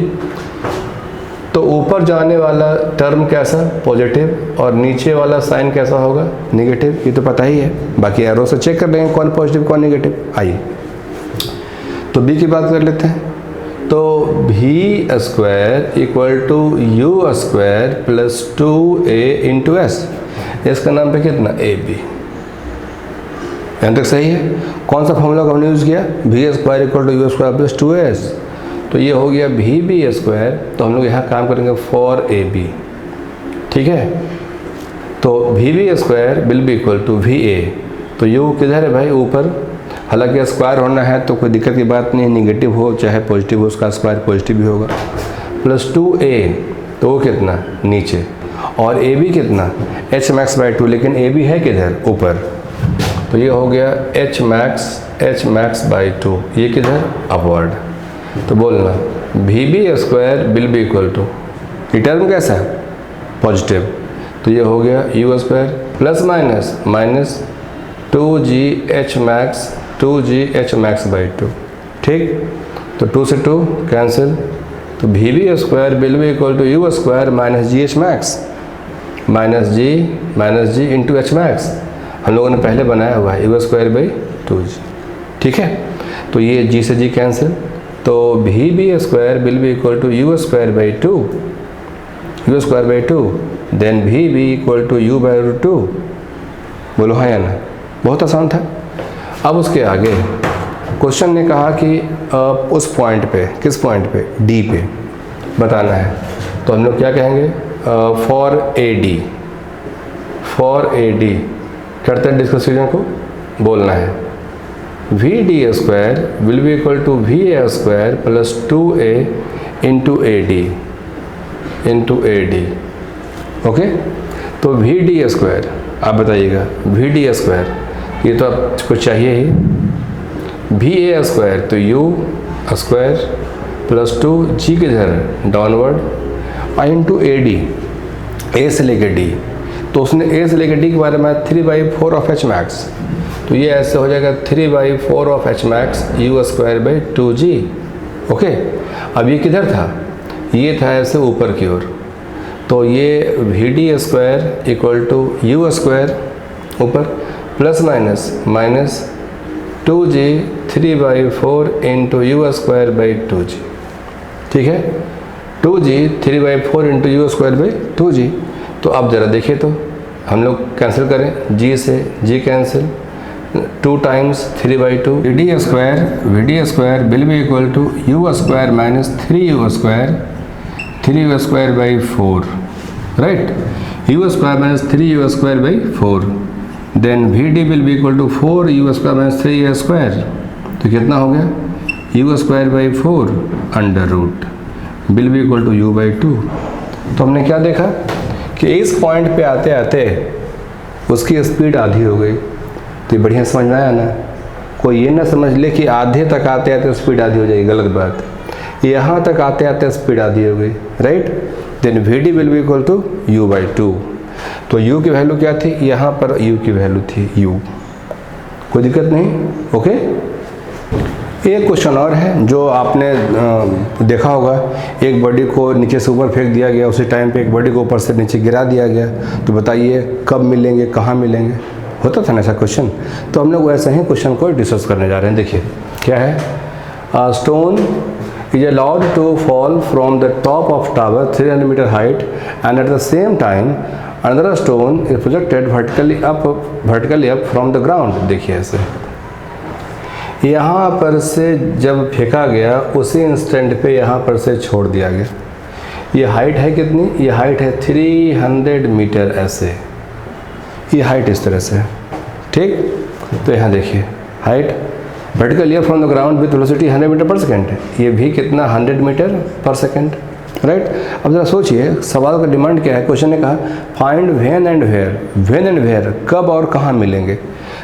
तो ऊपर जाने वाला टर्म कैसा, पॉजिटिव, और नीचे वाला साइन कैसा होगा, नेगेटिव, ये तो पता ही है, बाकी एरो से चेक कर लेंगे कौन पॉजिटिव कौन नेगेटिव। आइए तो b की बात कर लेते हैं, तो V square equal to you square plus 2a into S, इसका नाम पे कितना ए बी। यहाँ तक सही है। कौन सा फॉर्मूला को हमने यूज़ किया, V square equal to you square plus 2as, तो ये हो गया भी बी स्क्वायर। तो हम लोग यहाँ काम करेंगे फॉर ए बी, ठीक है। तो भी B square will be equal to V A, तो यू किधर है भाई, ऊपर। हालांकि स्क्वायर होना है तो कोई दिक्कत की बात नहीं, निगेटिव हो चाहे पॉजिटिव हो उसका स्क्वायर पॉजिटिव भी होगा, प्लस 2a, तो वो कितना नीचे, और ए बी कितना एच मैक्स बाई 2, लेकिन ए बी है किधर, ऊपर। तो ये हो गया एच मैक्स बाई 2, ये किधर अपवर्ड। तो बोलना V B square will be equal to, ये टर्म कैसा है पॉजिटिव, तो ये हो गया U square plus minus 2g H max by 2, ठीक। तो 2 से 2 कैंसिल, तो भी B square will be equal to you square minus G H max minus G into H max, हम लोगों ने पहले बनाया हुआ है यू स्क्वायर बाई 2g, ठीक है। तो ये g से g कैंसिल, तो भी B square will be equal to you square by 2, then v B equal to you by root 2। बोलो हाँ या ना, बहुत आसान था। अब उसके आगे क्वेश्चन ने कहा कि उस पॉइंट पे, किस पॉइंट पे, डी पे बताना है। तो हम लोग क्या कहेंगे, फॉर ए डी करते हैं डिस्कशन को, बोलना है V D square will be equal to we A square plus 2a into A D, okay. तो वी डी स्क्वायर आप बताइएगा, वी डी स्क्वायर ये तो आपको चाहिए ही, भी ए स्क्वायर तो यू स्क्वायर प्लस 2g किधर डाउनवर्ड इंटू ए डी, ए से लेकर डी, तो उसने ए से लेकर डी के बारे में 3/4 ऑफ एच मैक्स, तो ये ऐसे हो जाएगा 3/4 of H max you square by 2g, okay. अब ये किधर था, ये था ऐसे ऊपर की ओर, तो ये v D square equal to you square ऊपर plus minus 2g 3/4 into u square by 2g, ठीक है। 2g 3/4 into u square by 2g। तो अब ज़रा देखिए, तो हम लोग कैंसिल करें, g से g cancel, 2 times 3/2, V D square will be equal to you square minus 3u square by 4, right, U square minus 3u square by 4, then V D will be equal to 4u square minus 3a square, तो कितना हो गया U square by 4 under root will be equal to you by 2। तो हमने क्या देखा कि इस पॉइंट पे आते आते उसकी स्पीड आधी हो गई। तो ये बढ़िया समझ में आया ना, कोई ये ना समझ ले कि आधे तक आते आते स्पीड आधी हो जाएगी, गलत बात। यहाँ तक आते आते स्पीड आधी हो गई, right. Then V D will be equal to you by 2, तो u की वैल्यू क्या थी, यहाँ पर u की वैल्यू थी u, कोई दिक्कत नहीं, ओके। एक क्वेश्चन और है जो आपने देखा होगा, एक बॉडी को नीचे से ऊपर फेंक दिया गया, उसी टाइम पे एक बॉडी को ऊपर से नीचे गिरा दिया गया, तो बताइए कब मिलेंगे, कहाँ मिलेंगे, होता था ना ऐसा क्वेश्चन। तो हम लोग वैसे ही क्वेश्चन को डिस्कस करने जा रहे हैं। देखिए क्या है, stone is allowed to fall from the top of tower 300 meter height, and at the same time another stone is projected vertically up from the ground। देखिए ऐसे यहाँ पर से जब फेंका गया उसी इंस्टेंट पे यहाँ पर से छोड़ दिया गया। ये हाइट है कितनी, ये हाइट है 300 मीटर, ऐसे ये हाइट इस तरह से, ठीक। तो यहाँ देखिए height vertical year from the ground with velocity 100 metre per second, ये भी कितना 100 मीटर पर सेकेंड, राइट। अब जरा सोचिए सवाल का डिमांड क्या है। क्वेश्चन ने कहा फाइंड व्हेन एंड वेयर, कब और कहाँ मिलेंगे।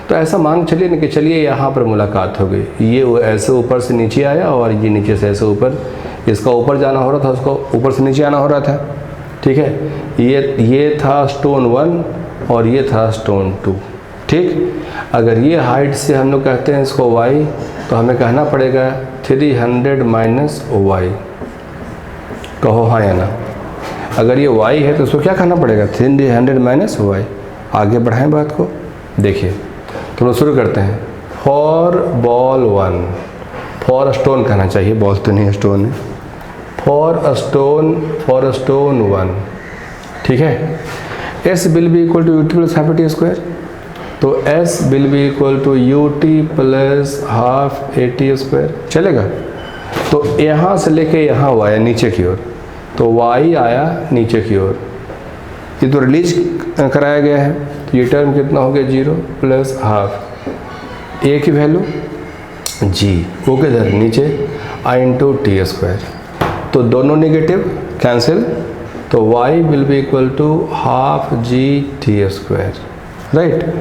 तो ऐसा मान चलिए ना कि चलिए यहाँ पर मुलाकात हो गई, ये ऐसे ऊपर से नीचे आया और ये नीचे से ऐसे ऊपर, इसका ऊपर जाना हो रहा था, उसको ऊपर से नीचे आना हो रहा था, ठीक है। ये था स्टोन 1 और ये था स्टोन 2, ठीक। अगर ये हाइट से हम लोग कहते हैं इसको y, तो हमें कहना पड़ेगा 300 माइनस y, कहो हाँ या ना। अगर ये y है तो इसको क्या कहना पड़ेगा 300 माइनस y। आगे बढ़ाएं बात को, देखिए थोड़ा शुरू करते हैं। फॉर बॉल 1 फॉर स्टोन कहना चाहिए, बॉल तो नहीं स्टोन है। फॉर स्टोन 1, ठीक है। S will be equal to UT plus half T square, तो S will be equal to UT plus half A T square, चलेगा। तो यहाँ से लेके यहाँ वो आया नीचे की ओर, तो y आया नीचे की ओर, ये तो रिलीज कराया गया है, तो ये टर्म कितना हो गया 0 प्लस हाफ ए की वैल्यू g, वो किधर नीचे i इंटू टी स्क्वायर, तो दोनों नेगेटिव कैंसिल, तो y will be equal to half G T square, right.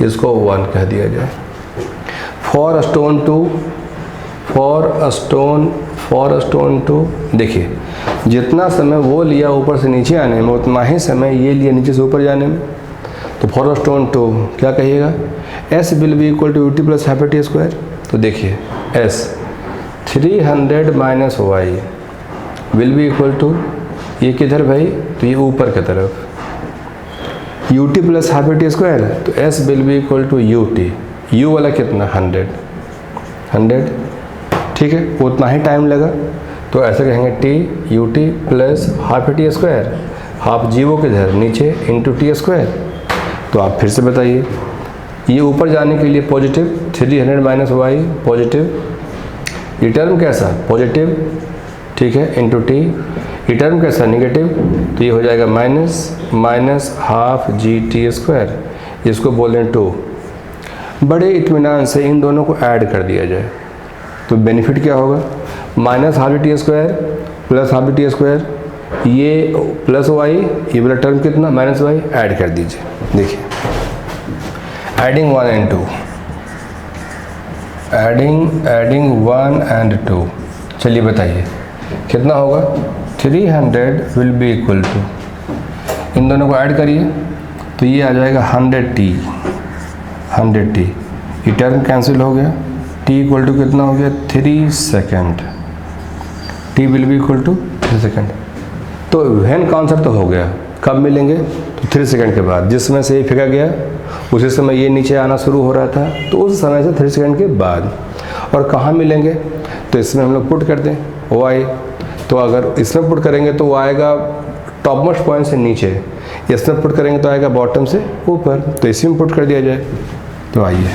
इसको 1 कह दिया जाए। फॉर स्टोन 2 देखिए, जितना समय वो लिया ऊपर से नीचे आने में उतना ही समय ये लिया नीचे से ऊपर जाने में, तो फॉर स्टोन 2 क्या कहिएगा, s will be equal to UT plus half T square, तो देखिए s 300 minus Y will be equal to, ये किधर भाई, तो ये ऊपर की तरफ UT plus half T square, तो s will be equal to UT, u वाला कितना 100, ठीक है, उतना ही टाइम लगा, तो ऐसे कहेंगे t u T plus half T square, half g वो किधर नीचे इंटू टी स्क्वायर। तो आप फिर से बताइए, ये ऊपर जाने के लिए पॉजिटिव 300 माइनस वाई पॉजिटिव, ये टर्म कैसा पॉजिटिव, ठीक है, इंटू टी, ये टर्म कैसा नेगेटिव, तो ये हो जाएगा minus half G T square, इसको बोलें 2। बड़े इत्मीनान से इन दोनों को ऐड कर दिया जाए, तो बेनिफिट क्या होगा, minus half T square plus half T square, ये प्लस वाई, ये वाला टर्म कितना माइनस वाई, ऐड कर दीजिए। देखिए एडिंग 1 and 2, एडिंग 1 and 2, चलिए बताइए कितना होगा, 300 विल बी इक्वल टू, इन दोनों को ऐड करिए तो ये आ जाएगा 100t, ये टर्म कैंसिल हो गया, t इक्वल टू कितना हो गया 3 second, t will be equal to 3 second. तो व्हेन कॉन्सेप्ट तो हो गया, कब मिलेंगे, तो 3 सेकेंड के बाद, जिस समय से ये फेंका गया उसी समय ये नीचे आना शुरू हो रहा था, तो उस समय से 3 सेकेंड के बाद। और कहाँ मिलेंगे, तो इसमें हम लोग पुट कर दें y, तो अगर इसमें पुट करेंगे तो वो आएगा टॉप मोस्ट पॉइंट से नीचे, इसमें पुट करेंगे तो आएगा बॉटम से ऊपर, तो इसी में पुट कर दिया जाए। तो आइए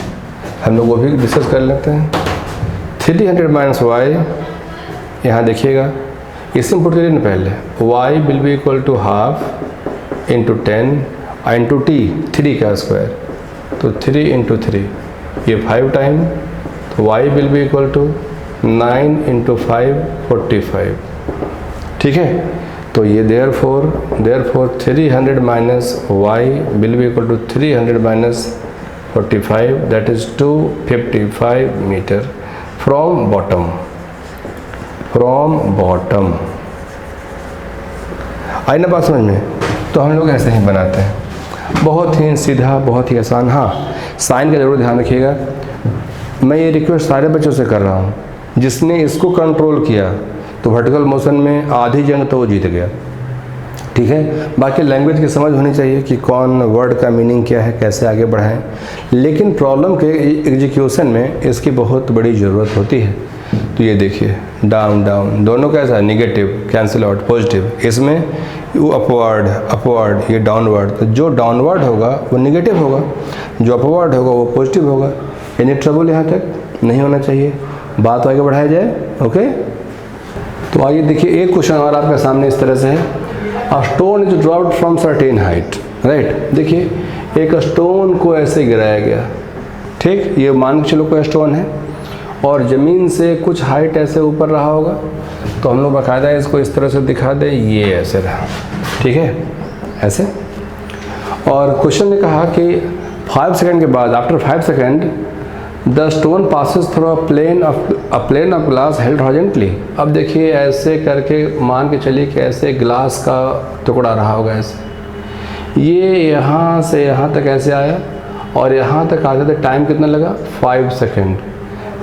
हम लोग वो भी डिस्कस कर लेते हैं। 300 माइनस वाई, यहाँ देखिएगा इसमें पुट करिए ना पहले, y will be equal to half into 10 into T, 3 का स्क्वायर, तो 3 इंटू 3, ये 5 टाइम, तो y will be equal to 9 into 5 45, ठीक है। तो ये therefore 300 minus Y will be equal to 300 minus 45, that is 255 metre from bottom. आई ना बात समझ में, तो हम लोग ऐसे ही बनाते हैं, बहुत ही सीधा, बहुत ही आसान। हाँ, साइन का जरूर ध्यान रखिएगा, मैं ये रिक्वेस्ट सारे बच्चों से कर रहा हूँ, जिसने इसको कंट्रोल किया तो वर्टिकल मोशन में आधी जंग तो वो जीत गया, ठीक है। बाकी लैंग्वेज की समझ होनी चाहिए कि कौन वर्ड का मीनिंग क्या है, कैसे आगे बढ़ाएं, लेकिन प्रॉब्लम के एग्जीक्यूशन में इसकी बहुत बड़ी ज़रूरत होती है। तो ये देखिए डाउन डाउन दोनों कैसा, नेगेटिव कैंसिल आउट, पॉजिटिव, इसमें अपवर्ड ये डाउनवर्ड, तो जो डाउनवर्ड होगा वो नेगेटिव होगा, जो अपवर्ड होगा वो पॉजिटिव होगा। यानी ट्रबल यहाँ तक नहीं होना चाहिए, बात आगे बढ़ाया जाए, ओके। तो आइए देखिए, एक क्वेश्चन और आपके सामने इस तरह से है, a stone is dropped from certain height, right. देखिए एक स्टोन को ऐसे गिराया गया, ठीक, ये मान के चलो कोई स्टोन है और ज़मीन से कुछ हाइट ऐसे ऊपर रहा होगा, तो हम लोग बाकायदा इसको इस तरह से दिखा दें, ये ऐसे रहा, ठीक है, ऐसे। और क्वेश्चन ने कहा कि 5 सेकेंड के बाद, after 5 second the stone passes through a plane of glass held horizontally. अब देखिए ऐसे करके मान के चलिए कि ऐसे ग्लास का टुकड़ा रहा होगा ऐसे, ये यहाँ से यहाँ तक ऐसे आया और यहाँ तक आते थे, टाइम कितना लगा 5 सेकेंड,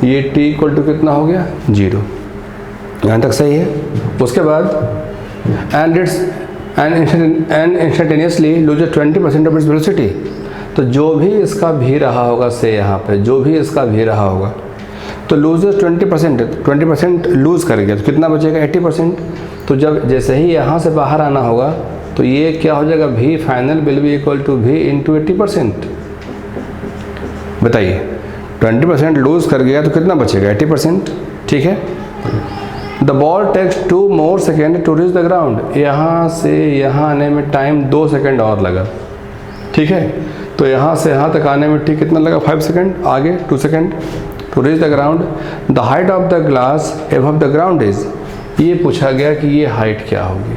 ये t इक्वल टू कितना हो गया 0, यहाँ तक सही है। उसके बाद and instantaneously lose 20% of its velocity, तो जो भी इसका भी रहा होगा से यहाँ पे, जो भी इसका भी रहा होगा, तो लूजेस 20%, 20% लूज़ कर गया तो कितना बचेगा 80%। तो जब जैसे ही यहाँ से बाहर आना होगा तो ये क्या हो जाएगा, V final will be equal to V into 80%। बताइए 20% लूज़ कर गया तो कितना बचेगा 80%। ठीक है, the ball takes 2 more second to reach the ground. यहाँ से यहाँ आने में टाइम 2 सेकेंड और लगा। ठीक है, तो यहाँ से यहाँ तक आने में ठीक कितना लगा 5 सेकेंड, आगे 2 second to reach the ground. The height of the glass above the ground is, ये पूछा गया कि ये हाइट क्या होगी,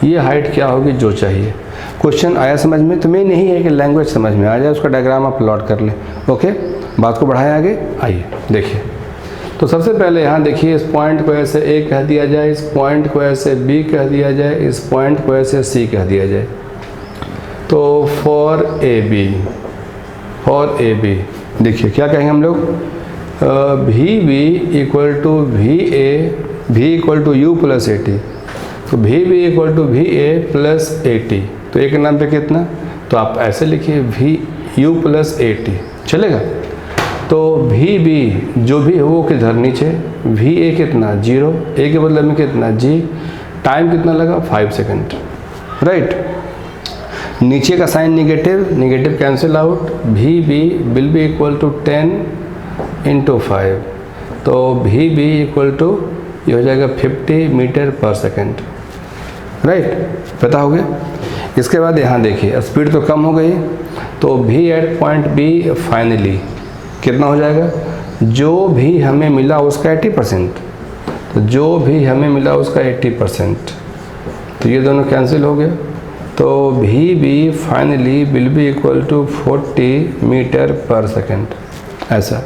ये हाइट क्या होगी जो चाहिए। क्वेश्चन आया समझ में? तो मेन यही है कि लैंग्वेज समझ में आ जाए, उसका डायग्राम आप प्लॉट कर लें। ओके, बात को बढ़ाएं आगे। आइए देखिए, तो सबसे पहले यहाँ देखिए, इस पॉइंट को ऐसे A कह दिया जाए, इस पॉइंट को ऐसे B कह दिया जाए, इस पॉइंट को ऐसे C कह दिया जाए। तो फॉर ए बी देखिए क्या कहेंगे हम लोग, v B equal to we a, v equal to you plus A T. तो we B equal to we a plus A T, तो ए के नाम पे कितना, तो आप ऐसे लिखिए वी यू प्लस ए टी, चलेगा। तो वी बी जो भी हो किधर नीचे, वी ए कितना 0, ए के बदले में कितना जी, टाइम कितना लगा 5 सेकेंड, राइट। नीचे का sign negative, negative cancel out, V B will be equal to 10 into 5, तो वी बी इक्वल टू ये हो जाएगा 50 मीटर पर सेकेंड, राइट, पता हो गया। इसके बाद यहाँ देखिए स्पीड तो कम हो गई, तो V at point B finally कितना हो जाएगा, जो भी हमें मिला उसका 80%, तो जो भी हमें मिला उसका 80%, तो ये दोनों कैंसिल हो गया। तो we B finally will be equal to 40 metre per second, ऐसा,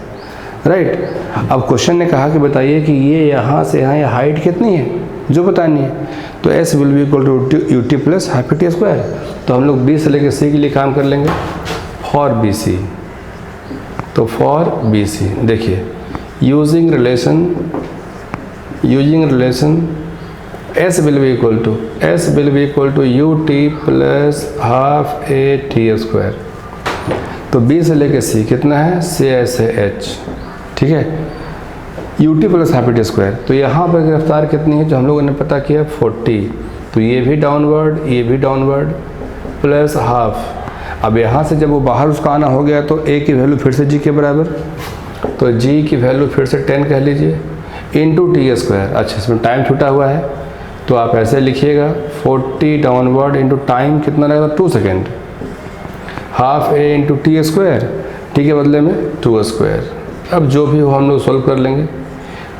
राइट। अब क्वेश्चन ने कहा कि बताइए कि ये यहाँ से यहाँ ये हाइट कितनी है जो बतानी है, तो S will be equal to U T plus half T square. तो हम लोग बी से लेकर सी के लिए काम कर लेंगे, फॉर बी सी। तो फॉर बी सी देखिए, using relation S will be equal to U T plus half A T square. तो बी से लेकर सी कितना है, से ऐसे एच, ठीक है, U T plus half T square. तो यहाँ पर रफ्तार कितनी है जो हम लोगों ने पता किया 40, तो ये भी डाउनवर्ड, ये भी डाउनवर्ड, प्लस हाफ। अब यहाँ से जब वो बाहर उसका आना हो गया तो ए की वैल्यू फिर से जी के बराबर, तो जी की वैल्यू फिर से 10 कह लीजिए, इंटू टी स्क्वायर। अच्छा, इसमें टाइम छूटा हुआ है तो आप ऐसे लिखिएगा 40 डाउनवर्ड इंटू टाइम कितना लगेगा 2 सेकेंड, हाफ ए इंटू टी स्क्वायर, टी के बदले में 2 स्क्वायर। अब जो भी हो हम लोग सॉल्व कर लेंगे।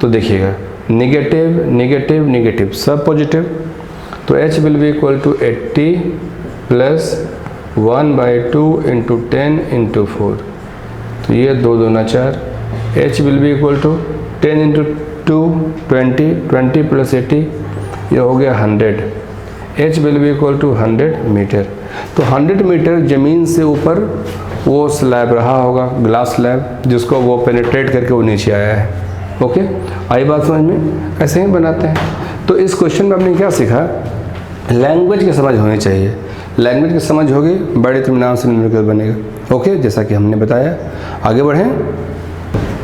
तो देखिएगा निगेटिव निगेटिव निगेटिव सब पॉजिटिव, तो H will be equal to 80 plus 1/2 into 10 into 4, तो ये 2 दूना 4, H will be equal to 10 into 2 20, 20 plus 80 ये हो गया 100, H will be equal to 100 metre. तो 100 मीटर ज़मीन से ऊपर वो स्लैब रहा होगा, ग्लास स्लैब, जिसको वो पेनिट्रेट करके वो नीचे आया है। ओके, आई बात समझ में? ऐसे ही बनाते हैं। तो इस क्वेश्चन में आपने क्या सीखा, लैंग्वेज की समझ होनी चाहिए, लैंग्वेज की समझ होगी बड़े इत्मीनान से न्यूमेरिकल बनेगा। ओके, जैसा कि हमने बताया। आगे बढ़ें।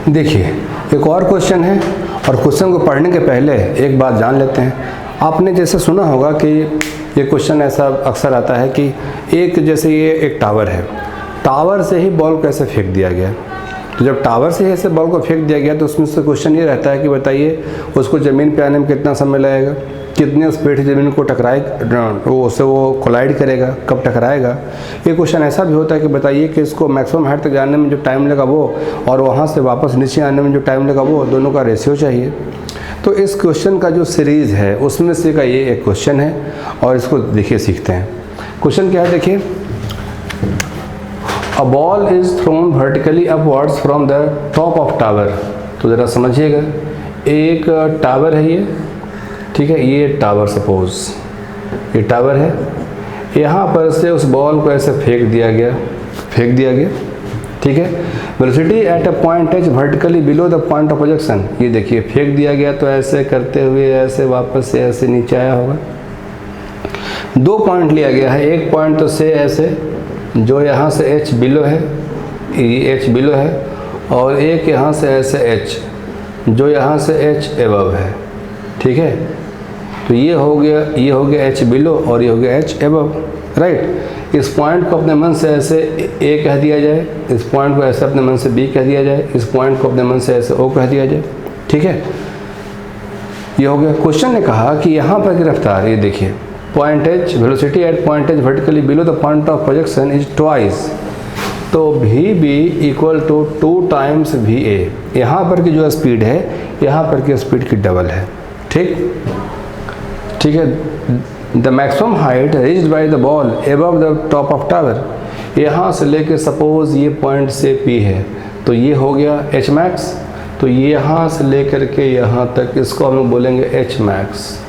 देखिए एक और क्वेश्चन है, और क्वेश्चन को पढ़ने के पहले एक बात जान लेते हैं। आपने जैसे सुना होगा कि ये क्वेश्चन ऐसा अक्सर आता है कि एक जैसे ये एक टावर है, टावर से ही बॉल को ऐसे फेंक दिया गया। तो जब टावर से ऐसे बॉल को फेंक दिया गया तो उसमें से क्वेश्चन ये रहता है कि बताइए उसको ज़मीन पे आने में कितना समय लगेगा, कितने स्पीड से ज़मीन को टकराए, उससे वो कोलाइड करेगा, कब टकराएगा। ये क्वेश्चन ऐसा भी होता है कि बताइए कि इसको मैक्सिमम हाइट तक जाने में जो टाइम लगा वो, और वहाँ से वापस नीचे आने में जो टाइम लगा वो, दोनों का रेशियो चाहिए। तो इस क्वेश्चन का जो सीरीज़ है उसमें से का ये एक क्वेश्चन है, और इसको देखिए सीखते हैं। क्वेश्चन क्या है देखिए, a ball is thrown vertically upwards from the top of tower. तो ज़रा समझिएगा, एक टावर है ये, ठीक है, ये टावर, सपोज ये टावर है, यहाँ पर से उस बॉल को ऐसे फेंक दिया गया, ठीक है। Velocity at a point H vertically below the point of projection, ये देखिए फेंक दिया गया तो ऐसे करते हुए ऐसे वापस से ऐसे नीचे आया होगा। 2 पॉइंट लिया गया है, एक पॉइंट तो से ऐसे जो यहाँ से एच बिलो है, ये एच बिलो है, और एक यहाँ से ऐसे h, जो यहाँ से h एबव है, ठीक है। तो ये हो गया h बिलो और ये हो गया h एबव, राइट। इस पॉइंट को अपने मन से ऐसे a कह दिया जाए, इस पॉइंट को ऐसे अपने मन से b कह दिया जाए, इस पॉइंट को अपने मन से ऐसे o कह दिया जाए, ठीक है। ये हो गया। क्वेश्चन ने कहा कि यहाँ पर की रफ्तार, ये देखिए, point h, velocity at point h vertically below the point of projection is twice, तो VB equal to 2 times VA। यहाँ पर की जो स्पीड है, यहाँ पर की स्पीड की डबल है, ठीक है। The maximum height reached by the ball above the top of tower, यहाँ से लेके सपोज ये पॉइंट से P है, तो ये हो गया H मैक्स। तो ये यहाँ से लेकर के यहाँ तक, इसको हम लोग बोलेंगे H मैक्स,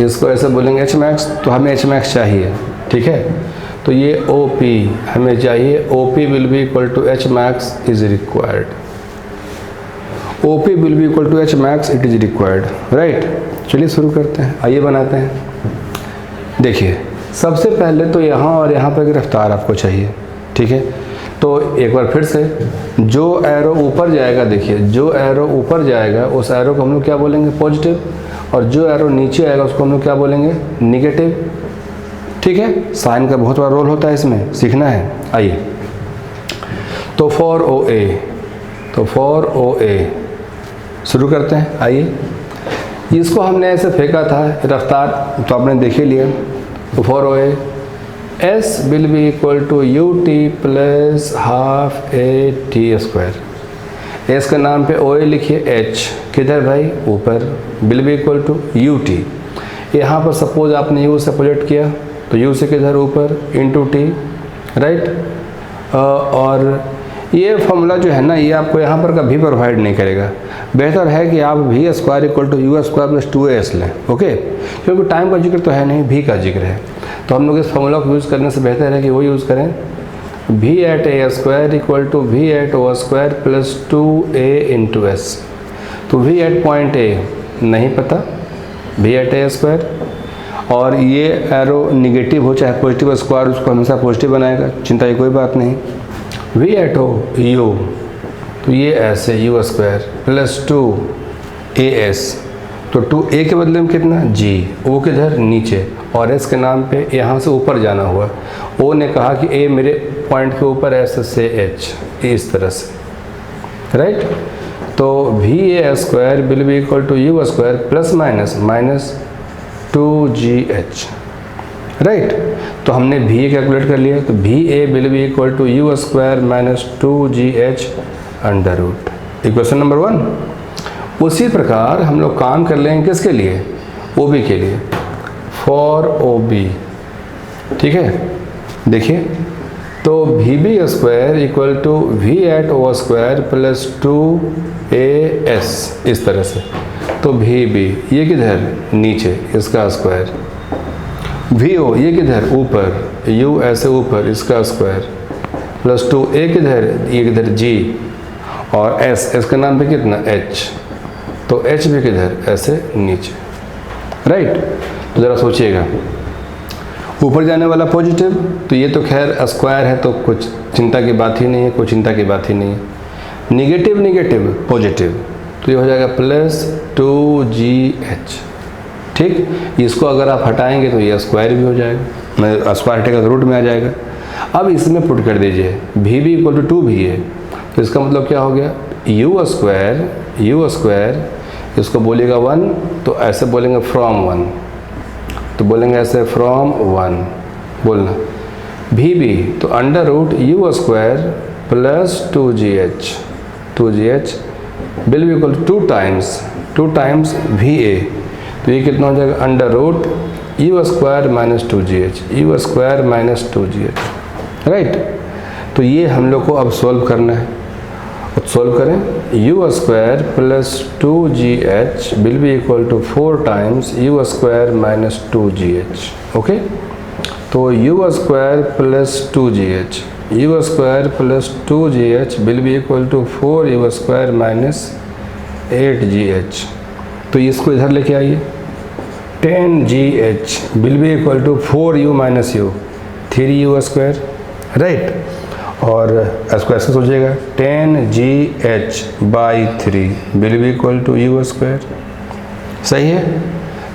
इसको ऐसे बोलेंगे H मैक्स। तो हमें H मैक्स चाहिए, ठीक है। तो ये OP हमें चाहिए, OP will be equal to H max is required, OP will be equal to H max it is required, right. चलिए शुरू करते हैं, आइए बनाते हैं। देखिए, सबसे पहले तो यहाँ और यहाँ पर की रफ्तार आपको चाहिए, ठीक है। तो एक बार फिर से, जो एरो ऊपर जाएगा, देखिए जो एरो ऊपर जाएगा उस एरो को हम लोग क्या बोलेंगे, पॉजिटिव, और जो एरो नीचे आएगा उसको हम लोग क्या बोलेंगे, निगेटिव, ठीक है। साइन का बहुत बड़ा रोल होता है इसमें, सीखना है। आइए, तो फॉर OA शुरू करते हैं। आइए, इसको हमने ऐसे फेंका था रफ्तार, तो आपने देख ही लिया। तो for OA S will be equal to UT plus half AT square. S का नाम पे OA लिखिए, H किधर भाई, ऊपर, will be equal to UT। यहाँ पर सपोज आपने U से प्रोजेक्ट किया, तो U से किधर, ऊपर, इंटू T, राइट। और ये फॉर्मूला जो है ना, ये आपको यहाँ पर कभी प्रोवाइड नहीं करेगा। बेहतर है कि आप V square equal to U square plus 2AS लें, ओके, क्योंकि टाइम का जिक्र तो है नहीं, V का जिक्र है। तो हम लोग इस फॉर्मूला को यूज़ करने से बेहतर है कि वो यूज़ करें, V at A square equal to V at O square plus 2A into S। तो V एट पॉइंट A नहीं पता, V एट A स्क्वायर, और ये एरो निगेटिव हो चाहे पॉजिटिव स्क्वायर, उसको हमेशा पॉजिटिव बनाएगा, चिंता की कोई बात नहीं। V एट O U, तो ये ऐसे U स्क्वायर प्लस 2AS, तो 2A के बदले में कितना, G, O किधर, नीचे, और S के नाम पे यहाँ से ऊपर जाना हुआ। O ने कहा कि A मेरे पॉइंट के ऊपर ऐसे से H, इस तरह से, राइट। तो VA square will be equal to U square plus minus 2GH, right. तो हमने VA कैलकुलेट कर लिया, तो VA will be equal to U square minus 2GH under root, equation number 1। उसी प्रकार हम लोग काम कर लेंगे किसके लिए, OB के लिए, फॉर OB, ठीक है। देखिए, तो VB square equal to V at O square plus 2AS, इस तरह से। तो VB ये किधर, नीचे, इसका स्क्वायर, VO ये किधर, ऊपर, U ऐसे ऊपर, इसका स्क्वायर, प्लस 2A किधर, ये किधर G, और S का नाम पे कितना, H, तो H भी किधर, ऐसे नीचे, राइट। तो ज़रा सोचिएगा, ऊपर जाने वाला पॉजिटिव, तो ये तो खैर स्क्वायर है, तो कुछ चिंता की बात ही नहीं है, कोई चिंता की बात ही नहीं है। निगेटिव पॉजिटिव, तो ये हो जाएगा प्लस 2GH, ठीक। इसको अगर आप हटाएंगे तो ये स्क्वायर भी हो जाएगा, मैं स्क्वायर हटेगा तो रूट में आ जाएगा। अब इसमें पुट कर दीजिए, VB इक्वल टू 2VA, तो इसका मतलब क्या हो गया, U स्क्वायर, इसको बोलिएगा 1, तो ऐसे बोलेंगे फ्रॉम 1, तो बोलेंगे ऐसे फ्रॉम 1 बोलना। VB तो under root U square plus 2GH will be equal to 2 times VA, तो ये कितना हो जाएगा, under root U square minus 2GH, right. तो ये हम लोग को अब सॉल्व करना है, अब सॉल्व करें। U square plus 2GH will be equal to 4 times U square minus 2GH, okay. तो U square plus 2GH will be equal to 4U square minus 8GH। तो इसको इधर लेके आइए, 10GH will be equal to 4U minus U, 3U square, right. और square से सोचिएगा 10GH/3 will be equal to U square. सही है।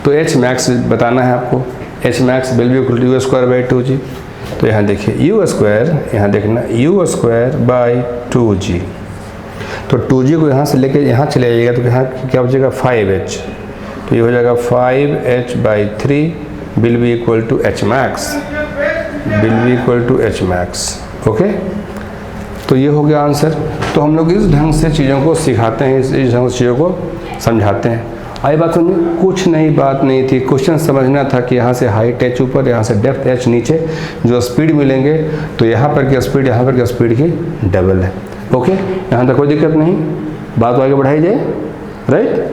तो H मैक्स बताना है आपको, H max will be equal to U square by 2G। तो यहाँ देखिए U स्क्वायर, यहाँ देखना U स्क्वायर बाई 2G। तो 2G को यहाँ से लेके यहाँ चले जाइएगा तो यहाँ क्या हो जाएगा 5H। तो ये हो जाएगा 5H/3 will be equal to H max, will be equal to H max. Okay, तो ये हो गया आंसर। तो हम लोग इस ढंग से चीज़ों को सिखाते हैं, इस ढंग से चीज़ों को समझाते हैं। आई बात समझ में? कुछ नई बात नहीं थी। क्वेश्चन समझना था कि यहाँ से हाइट h ऊपर, यहाँ से डेप्थ h नीचे, जो स्पीड मिलेंगे तो यहाँ पर की स्पीड यहाँ पर की स्पीड की डबल है। ओके, यहाँ तक कोई दिक्कत नहीं, बात को आगे बढ़ाई जाए। राइट,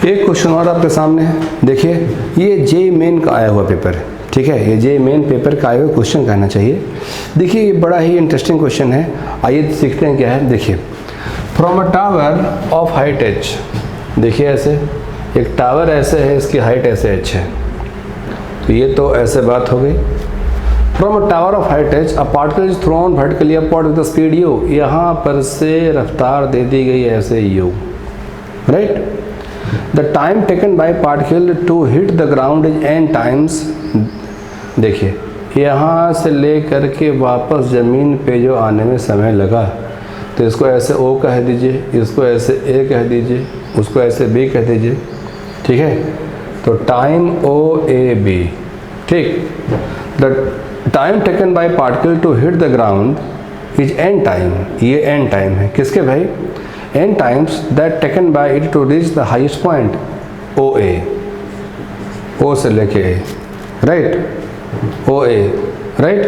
एक क्वेश्चन और आपके सामने है। देखिए, ये जे मेन का आया हुआ पेपर है, ठीक है, ये जे मेन पेपर का आया हुआ क्वेश्चन कहना चाहिए। देखिए, ये बड़ा ही इंटरेस्टिंग क्वेश्चन है। आइए सीखते हैं क्या है। देखिए, from a tower of height h, देखिए ऐसे एक टावर ऐसे है, इसकी हाइट ऐसे h है, तो ये तो ऐसे बात हो गई। From a tower of height h a particle is thrown vertically upward with the speed u, यहाँ पर से रफ्तार दे दी गई ऐसे u। Right, the time taken by particle to hit the ground is n times. देखिए, यहाँ से ले करके वापस ज़मीन पे जो आने में समय लगा, तो इसको ऐसे O कह दीजिए, इसको ऐसे A कह दीजिए, उसको ऐसे B कह दीजिए। ठीक है, तो टाइम OAB। ठीक, the time taken by particle to hit the ground is n time, ये n टाइम है किसके भाई? n times that taken by it to reach the highest point OA, O से लेके A। Right, OA। Right,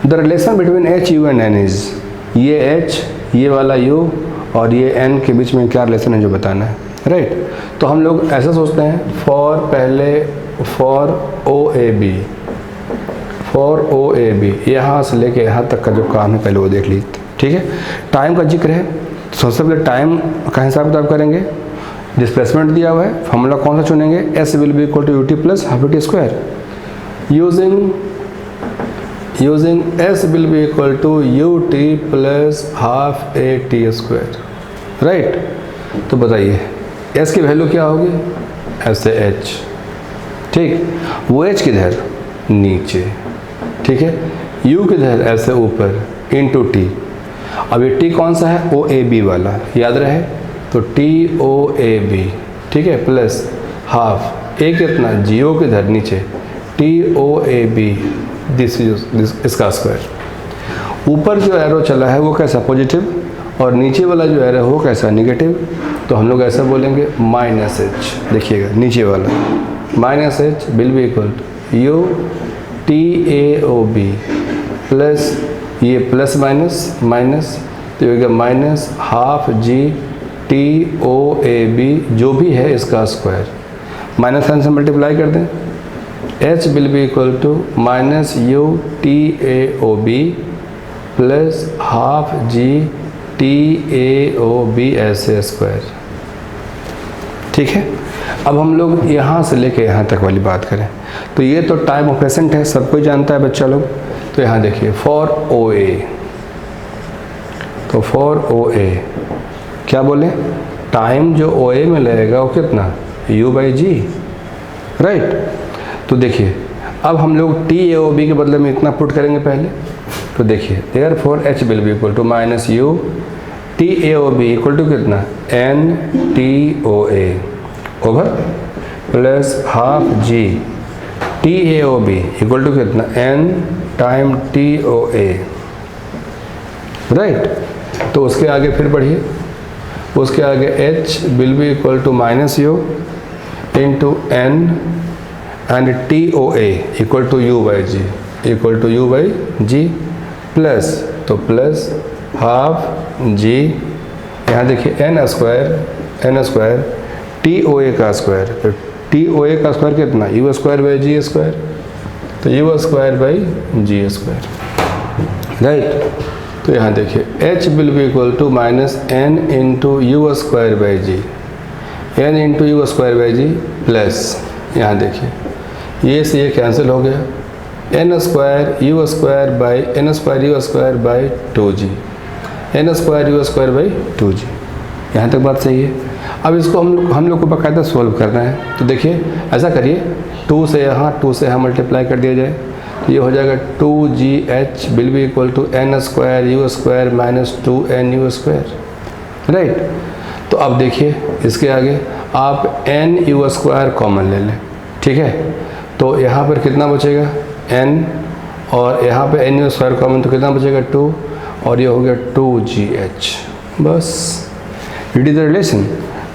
the relation between H, U and N इज, ये H, ये वाला U और ये N के बीच में क्या रिलेशन है जो बताना है। राइट, तो हम लोग ऐसा सोचते हैं, फॉर पहले फॉर OAB, फॉर OAB यहाँ से लेके यहाँ तक का जो काम है पहले वो देख लीजिए। ठीक है, टाइम का जिक्र है तो सबसे पहले टाइम का हिसाब किताब करेंगे। डिस्प्लेसमेंट दिया हुआ है, फॉर्मूला कौन सा चुनेंगे? S will be equal to UT plus half AT square. using S will be equal to UT plus half AT square। Right, तो बताइए S की वैल्यू क्या होगी? ऐसे H। ठीक, वो H किधर? नीचे। ठीक है, U किधर? ऐसे ऊपर, इंटू T। अब ये T कौन सा है? OAB वाला, याद रहे, तो TOAB। ठीक है, प्लस हाफ A कितना? GO किधर? नीचे, TOAB, दिस इसका स्क्वायर। ऊपर जो एरो चला है वो कैसा? पॉजिटिव, और नीचे वाला जो एरो है वो कैसा? नेगेटिव। तो हम लोग ऐसा बोलेंगे -H। देखिएगा नीचे वाला -H will be equal to UTAOB plus ये प्लस माइनस माइनस, तो ये होगा माइनस हाफ GTOAB जो भी है इसका स्क्वायर, माइनस साइन से मल्टीप्लाई कर दें। H will be equal to minus UTAOB plus half GTAOB ऐसे स्क्वायर। ठीक है, अब हम लोग यहाँ से लेके यहाँ तक वाली बात करें तो ये तो टाइम ऑफ क्रेसेंट है, सब कोई जानता है बच्चा लोग। तो यहाँ देखिए फॉर OA, तो फॉर OA क्या बोले? टाइम जो OA में लगेगा वो कितना? U/G। राइट, तो देखिए अब हम लोग TAOB के बदले में इतना पुट करेंगे पहले, तो देखिए therefore H will be equal to minus U TAOB equal to कितना? NTOA over plus half G TAOB equal to कितना? N time TOA। राइट, तो उसके आगे फिर बढ़िए, उसके आगे H will be equal to minus U into N and TOA equal to U/G equal to U/G plus, तो प्लस हाफ G, यहाँ देखिए N स्क्वायर TOA का स्क्वायर, तो TOA का स्क्वायर कितना? U square by G square, तो U square by G square. Right, तो यहाँ देखिए H will be equal to minus N into U square by G, N into U square by G plus, यहाँ देखिए ये से ये कैंसिल हो गया, N square U square by N square U square by 2g, N square U square by 2g। यहाँ तक बात सही है। अब इसको हम लोग को बाकायदा सॉल्व करना है। तो देखिए ऐसा करिए, 2 से यहाँ मल्टीप्लाई कर दिया जाए तो ये हो जाएगा 2gh will be equal to N square U square minus 2n U square, right. तो अब देखिए इसके आगे आप n यू स्क्वायर कॉमन ले लें, ठीक है। तो यहाँ पर कितना बचेगा n, और यहाँ पे n यू स्क्वायर कॉमन तो कितना बचेगा 2, और ये हो गया 2gh, बस इट इज़ द रिलेशन।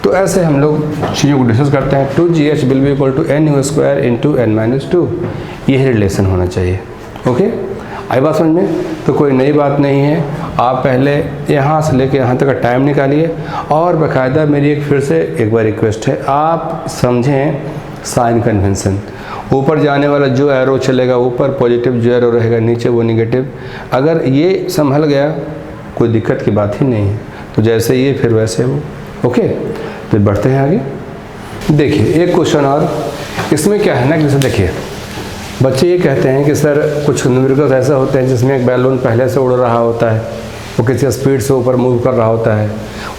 तो ऐसे हम लोग चीज़ों को डिस्कस करते हैं। 2gh will be equal to n U square into n minus 2, यही रिलेशन होना चाहिए। ओके, आई बात समझ में? तो कोई नई बात नहीं है। आप पहले यहाँ से लेके यहाँ तक का टाइम निकालिए, और बाकायदा मेरी फिर से एक बार रिक्वेस्ट है, आप समझें साइन कन्वेंशन। ऊपर जाने वाला जो एरो चलेगा ऊपर पॉजिटिव, जो एरो रहेगा नीचे वो निगेटिव। अगर ये संभल गया कोई दिक्कत की बात ही नहीं है। तो जैसे ये फिर वैसे वो। ओके, तो बढ़ते हैं आगे। देखिए एक क्वेश्चन और, इसमें क्या है ना कि जैसे देखिए बच्चे ये कहते हैं कि सर कुछ न्यूमेरिकल्स ऐसे होते हैं जिसमें एक बैलून पहले से उड़ रहा होता है, वो किसी स्पीड से ऊपर मूव कर रहा होता है,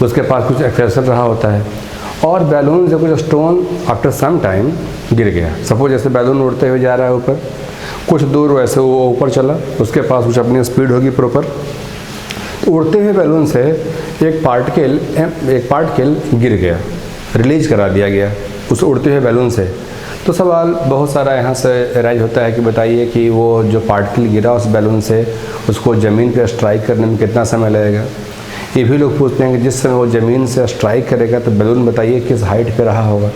उसके पास कुछ एक्सेलरेशन रहा होता है, और बैलून से कुछ स्टोन आफ्टर सम टाइम गिर गया। सपोज जैसे बैलून उड़ते हुए जा रहा है ऊपर, कुछ दूर वैसे वो ऊपर चला, उसके पास कुछ अपनी स्पीड होगी प्रॉपर, तो उड़ते हुए बैलून से एक पार्टिकल गिर गया, रिलीज करा दिया गया उस उड़ते हुए बैलून से। तो सवाल बहुत सारा यहाँ से राइज होता है कि बताइए कि वो जो पार्टिकल गिरा उस बैलून से, उसको ज़मीन पे स्ट्राइक करने में कितना समय लगेगा। ये भी लोग पूछते हैं कि जिस समय वो ज़मीन से स्ट्राइक करेगा तो बैलून बताइए किस हाइट पे रहा होगा।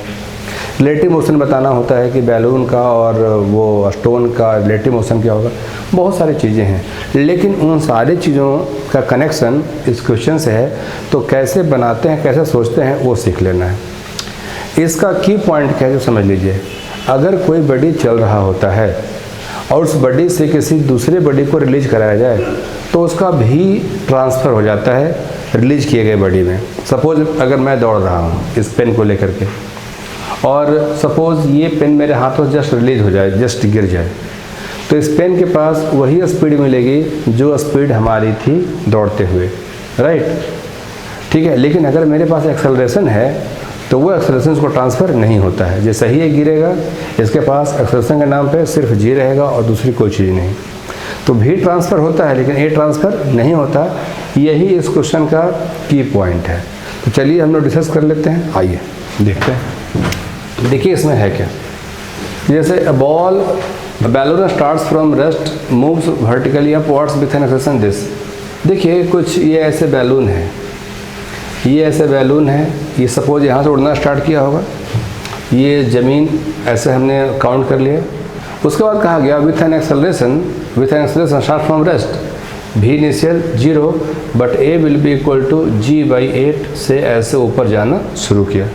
रिलेटिव मोशन बताना होता है कि बैलून का और वो स्टोन का रिलेटिव मोशन क्या होगा। बहुत सारी चीज़ें हैं, लेकिन उन सारी चीज़ों का कनेक्शन इस क्वेश्चन से है। तो कैसे बनाते हैं, कैसे सोचते हैं, वो सीख लेना है। इसका की पॉइंट क्या है समझ लीजिए। अगर कोई बॉडी चल रहा होता है और उस बॉडी से किसी दूसरे बॉडी को रिलीज कराया जाए तो उसका भी ट्रांसफ़र हो जाता है रिलीज किए गए बॉडी में। सपोज अगर मैं दौड़ रहा हूँ इस पेन को लेकर के, और सपोज़ ये पेन मेरे हाथों से जस्ट रिलीज हो जाए, जस्ट गिर जाए, तो इस पेन के पास वही स्पीड मिलेगी जो स्पीड हमारी थी दौड़ते हुए, राइट, ठीक है। लेकिन अगर मेरे पास एक्सेलरेशन है तो वो एक्सेलरेशन को ट्रांसफ़र नहीं होता है। जैसे ही ये गिरेगा इसके पास एक्सेलरेशन के नाम पे सिर्फ जी रहेगा और दूसरी कोई चीज़ नहीं। तो भी ट्रांसफ़र होता है लेकिन ए ट्रांसफ़र नहीं होता। यही इस क्वेश्चन का की पॉइंट है। तो चलिए हम लोग डिस्कस कर लेते हैं, आइए देखते हैं। देखिए इसमें है क्या, जैसे a balloon starts from rest moves vertically upwards with an acceleration this. देखिए कुछ ये ऐसे बैलून है, ये ऐसे बैलून है, ये सपोज यहाँ से उड़ना स्टार्ट किया होगा, ये ज़मीन ऐसे हमने काउंट कर लिया। उसके बाद कहा गया with an acceleration start from rest, भी initial 0 but a will be equal to g/8 से ऐसे ऊपर जाना शुरू किया,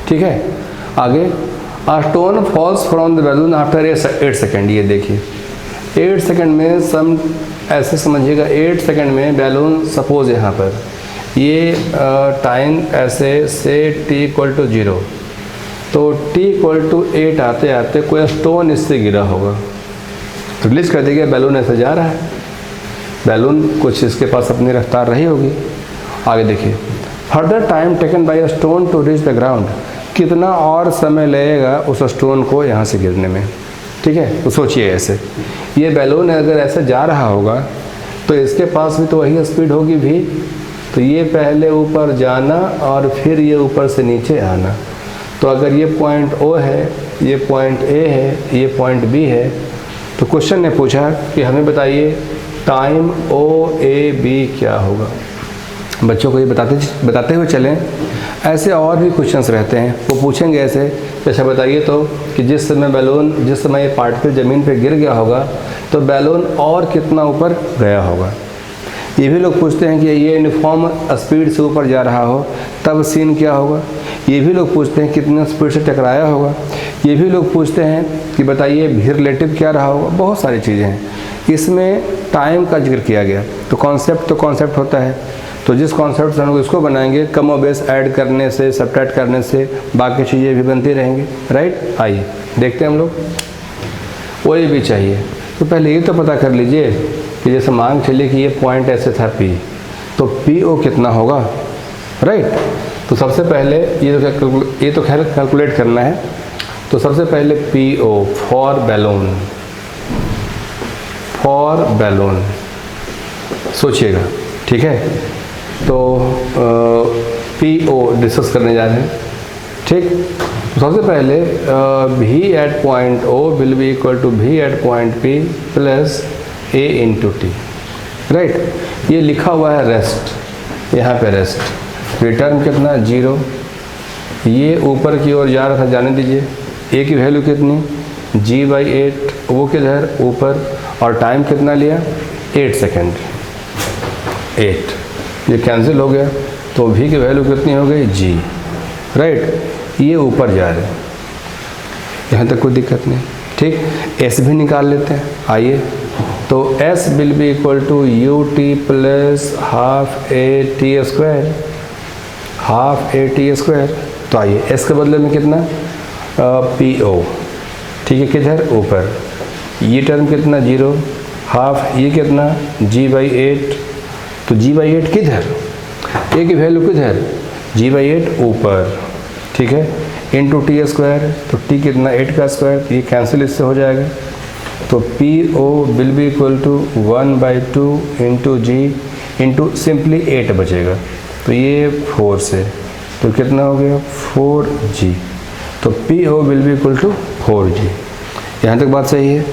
ठीक है। आगे a stone falls from the balloon after 8 second. ये देखिए 8 सेकेंड में सम ऐसे समझिएगा, 8 सेकेंड में बैलून सपोज यहाँ पर ये टाइम ऐसे से t = 0, तो t = 8 आते आते कोई स्टोन इससे गिरा होगा, तो रिलीज कर दिया, बैलून ऐसे जा रहा है, बैलून कुछ इसके पास अपनी रफ्तार रही होगी। आगे देखिए further time taken by a stone to reach the ground, कितना और समय लगेगा उस स्टोन को यहाँ से गिरने में, ठीक है। तो सोचिए ऐसे ये बैलून अगर ऐसे जा रहा होगा तो इसके पास भी तो वही स्पीड होगी भी, तो ये पहले ऊपर जाना और फिर ये ऊपर से नीचे आना। तो अगर ये पॉइंट O है, ये पॉइंट A है, ये पॉइंट B है, तो क्वेश्चन ने पूछा कि हमें बताइए टाइम OAB क्या होगा। बच्चों को ये बताते हुए चलें। ऐसे और भी क्वेश्चंस रहते हैं, वो पूछेंगे ऐसे, जैसे बताइए तो कि जिस समय ये पार्टिकल ज़मीन पे गिर गया होगा तो बैलून और कितना ऊपर गया होगा। ये भी लोग पूछते हैं कि ये यूनिफॉर्म स्पीड से ऊपर जा रहा हो तब सीन क्या होगा। ये भी लोग पूछते हैं कितना स्पीड से टकराया होगा। ये भी लोग पूछते हैं कि बताइए भी रिलेटिव क्या रहा होगा। बहुत सारी चीज़ें हैं, इसमें टाइम का जिक्र किया गया। तो कॉन्सेप्ट होता है, तो जिस कॉन्सेप्ट से हम लोग इसको बनाएंगे कम और बेस ऐड करने से, सब्ट्रैक्ट करने से बाकी चीज़ें भी बनती रहेंगी, राइट। आइए देखते हैं हम लोग। कोई भी चाहिए तो पहले ये तो पता कर लीजिए कि जैसे मांग चलिए कि ये पॉइंट ऐसे था P, तो PO कितना होगा, राइट। तो सबसे पहले ये तो खैर कैलकुलेट करना है। तो सबसे पहले PO फॉर बैलून सोचिएगा, ठीक है। तो PO डिस्कस करने जा रहे हैं, ठीक। तो सबसे पहले V at point O will be equal to V at point P plus A into T, right. ये लिखा हुआ है रेस्ट, यहाँ पे रेस्ट, रिटर्न कितना 0, ये ऊपर की ओर जा रहा था, जाने दीजिए। A की वैल्यू कितनी G/8, वो किधर ऊपर, और टाइम कितना लिया 8 सेकेंड, 8, ये कैंसिल हो गया। तो V की वैल्यू कितनी हो गई G, राइट। ये ऊपर जा रहे हैं, यहाँ तक कोई दिक्कत नहीं, ठीक। S भी निकाल लेते हैं, आइए। तो S will be equal to UT plus half AT square, half AT square. तो आइए S के बदले में कितना PO, ठीक है, किधर ऊपर, ये टर्म कितना 0, हाफ ये कितना G/8, तो G/8 किधर, A की वैल्यू किधर G/8 ऊपर, ठीक है, इंटू T स्क्वायर। तो T कितना 8 का स्क्वायर, ये कैंसिल इससे हो जाएगा। तो PO will be equal to 1/2 into G into simply 8 बचेगा, तो ये 4 से, तो कितना हो गया 4G। तो PO will be equal to 4G, यहाँ तक बात सही है।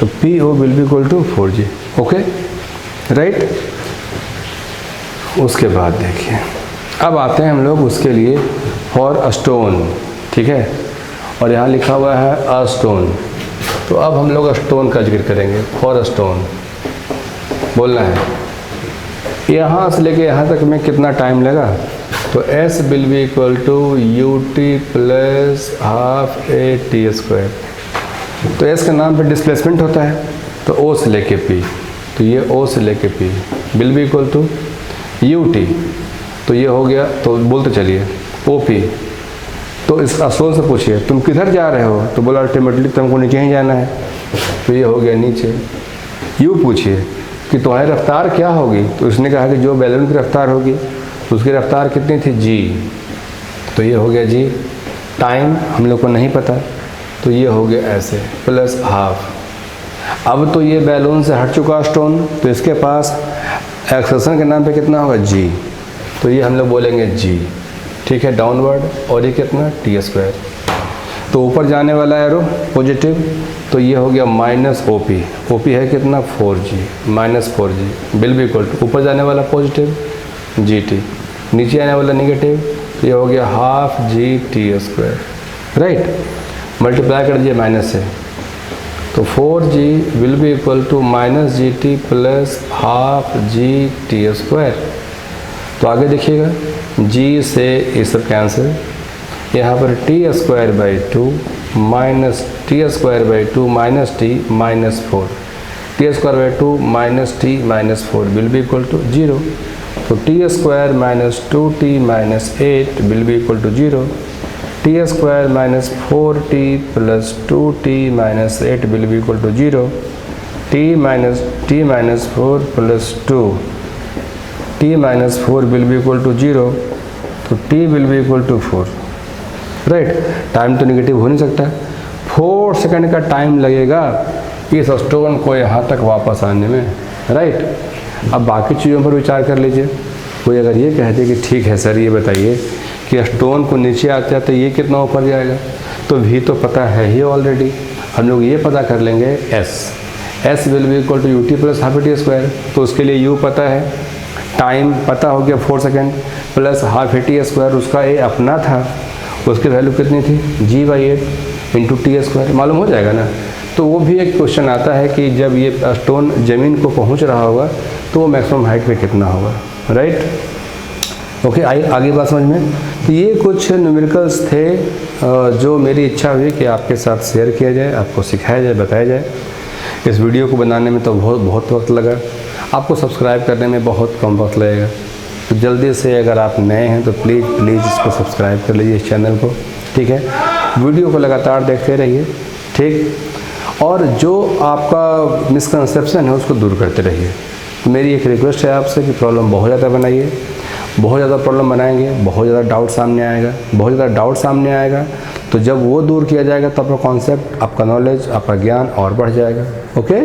तो PO will be equal to 4G, okay, right. उसके बाद देखिए, अब आते हैं हम लोग उसके लिए फॉर अ स्टोन, ठीक है, और यहाँ लिखा हुआ है अ स्टोन। तो अब हम लोग स्टोन का जिक्र करेंगे, फॉर अ स्टोन बोलना है। यहाँ से लेके यहाँ तक में कितना टाइम लगा, तो S will be equal to UT plus half AT square. तो S के नाम पे डिस्प्लेसमेंट होता है, तो O से लेके P, तो ये O से लेके P will be equal to UT, तो ये हो गया। तो बोलते चलिए OP। तो इस स्टोन से पूछिए तुम किधर जा रहे हो, तो बोला अल्टीमेटली तुमको नीचे ही जाना है, तो ये हो गया नीचे। U पूछिए कि तुम्हारी रफ्तार क्या होगी, तो उसने कहा कि जो बैलून की रफ्तार होगी, तो उसकी रफ्तार कितनी थी G, तो ये हो गया G। टाइम हम लोग को नहीं पता, तो ये हो गया ऐसे प्लस हाफ। अब तो ये बैलून से हट चुका स्टोन, तो इसके पास एक्सेलरेशन के नाम पे कितना होगा G, तो ये हम लोग बोलेंगे G, ठीक है, डाउनवर्ड। और ये कितना T स्क्वायर। तो ऊपर जाने वाला एरो पॉजिटिव, तो ये हो गया माइनस OP, OP है कितना 4G, minus 4G will be equal to ऊपर जाने वाला पॉजिटिव GT, नीचे आने वाला नेगेटिव, तो ये हो गया half GT square, right. Multiply कर दीजिए माइनस से, तो 4G will be equal to minus GT plus half GT square. तो आगे देखिएगा, G से ये सब कैंसिल, यहाँ पर T square by 2 minus T square by 2 minus T minus 4, T square by 2 minus T minus 4 will be equal to 0। तो T square minus 2T minus 8 will be equal to 0, T square minus 4T plus 2T minus 8 will be equal to 0, T minus 4 plus 2 T minus 4 will be equal to 0, तो T will be equal to 4, right. Time तो negative हो नहीं सकता, 4 second का time लगेगा इस stone को यहाँ तक वापस आने में, राइट। अब बाकी चीज़ों पर विचार कर लीजिए। कोई अगर ये कह दे कि ठीक है सर, ये बताइए कि स्टोन को नीचे आते आते ये कितना ऊपर जाएगा, तो V तो पता है ही ऑलरेडी, हम लोग ये पता कर लेंगे S will be equal to UT plus half AT square. तो उसके लिए U पता है, टाइम पता हो गया 4 second plus half AT square, उसका A अपना था, उसकी वैल्यू कितनी थी G/8 इंटू T स्क्वायर, मालूम हो जाएगा ना। तो वो भी एक क्वेश्चन आता है कि जब ये स्टोन ज़मीन को पहुंच रहा होगा तो वो मैक्सिमम हाइट पे कितना होगा, राइट। ओके, आगे बात समझ में। तो ये कुछ न्यूमेरिकल्स थे जो मेरी इच्छा हुई कि आपके साथ शेयर किया जाए, आपको सिखाया जाए, बताया जाए। इस वीडियो को बनाने में तो बहुत वक्त लगा, आपको सब्सक्राइब करने में बहुत कम वक्त लगेगा। तो जल्दी से अगर आप नए हैं तो प्लीज़ इसको सब्सक्राइब कर लीजिए, इस चैनल को, ठीक है। वीडियो को लगातार देखते रहिए, ठीक। और जो आपका मिसकंसेप्शन है उसको दूर करते रहिए। मेरी एक रिक्वेस्ट है आपसे कि प्रॉब्लम बहुत ज़्यादा बनाइए, बहुत ज़्यादा प्रॉब्लम बनाएंगे, बहुत ज़्यादा डाउट सामने आएगा, बहुत ज़्यादा डाउट सामने आएगा, तो जब वो दूर किया जाएगा तो आपका कॉन्सेप्ट, आपका नॉलेज, आपका ज्ञान और बढ़ जाएगा। ओके।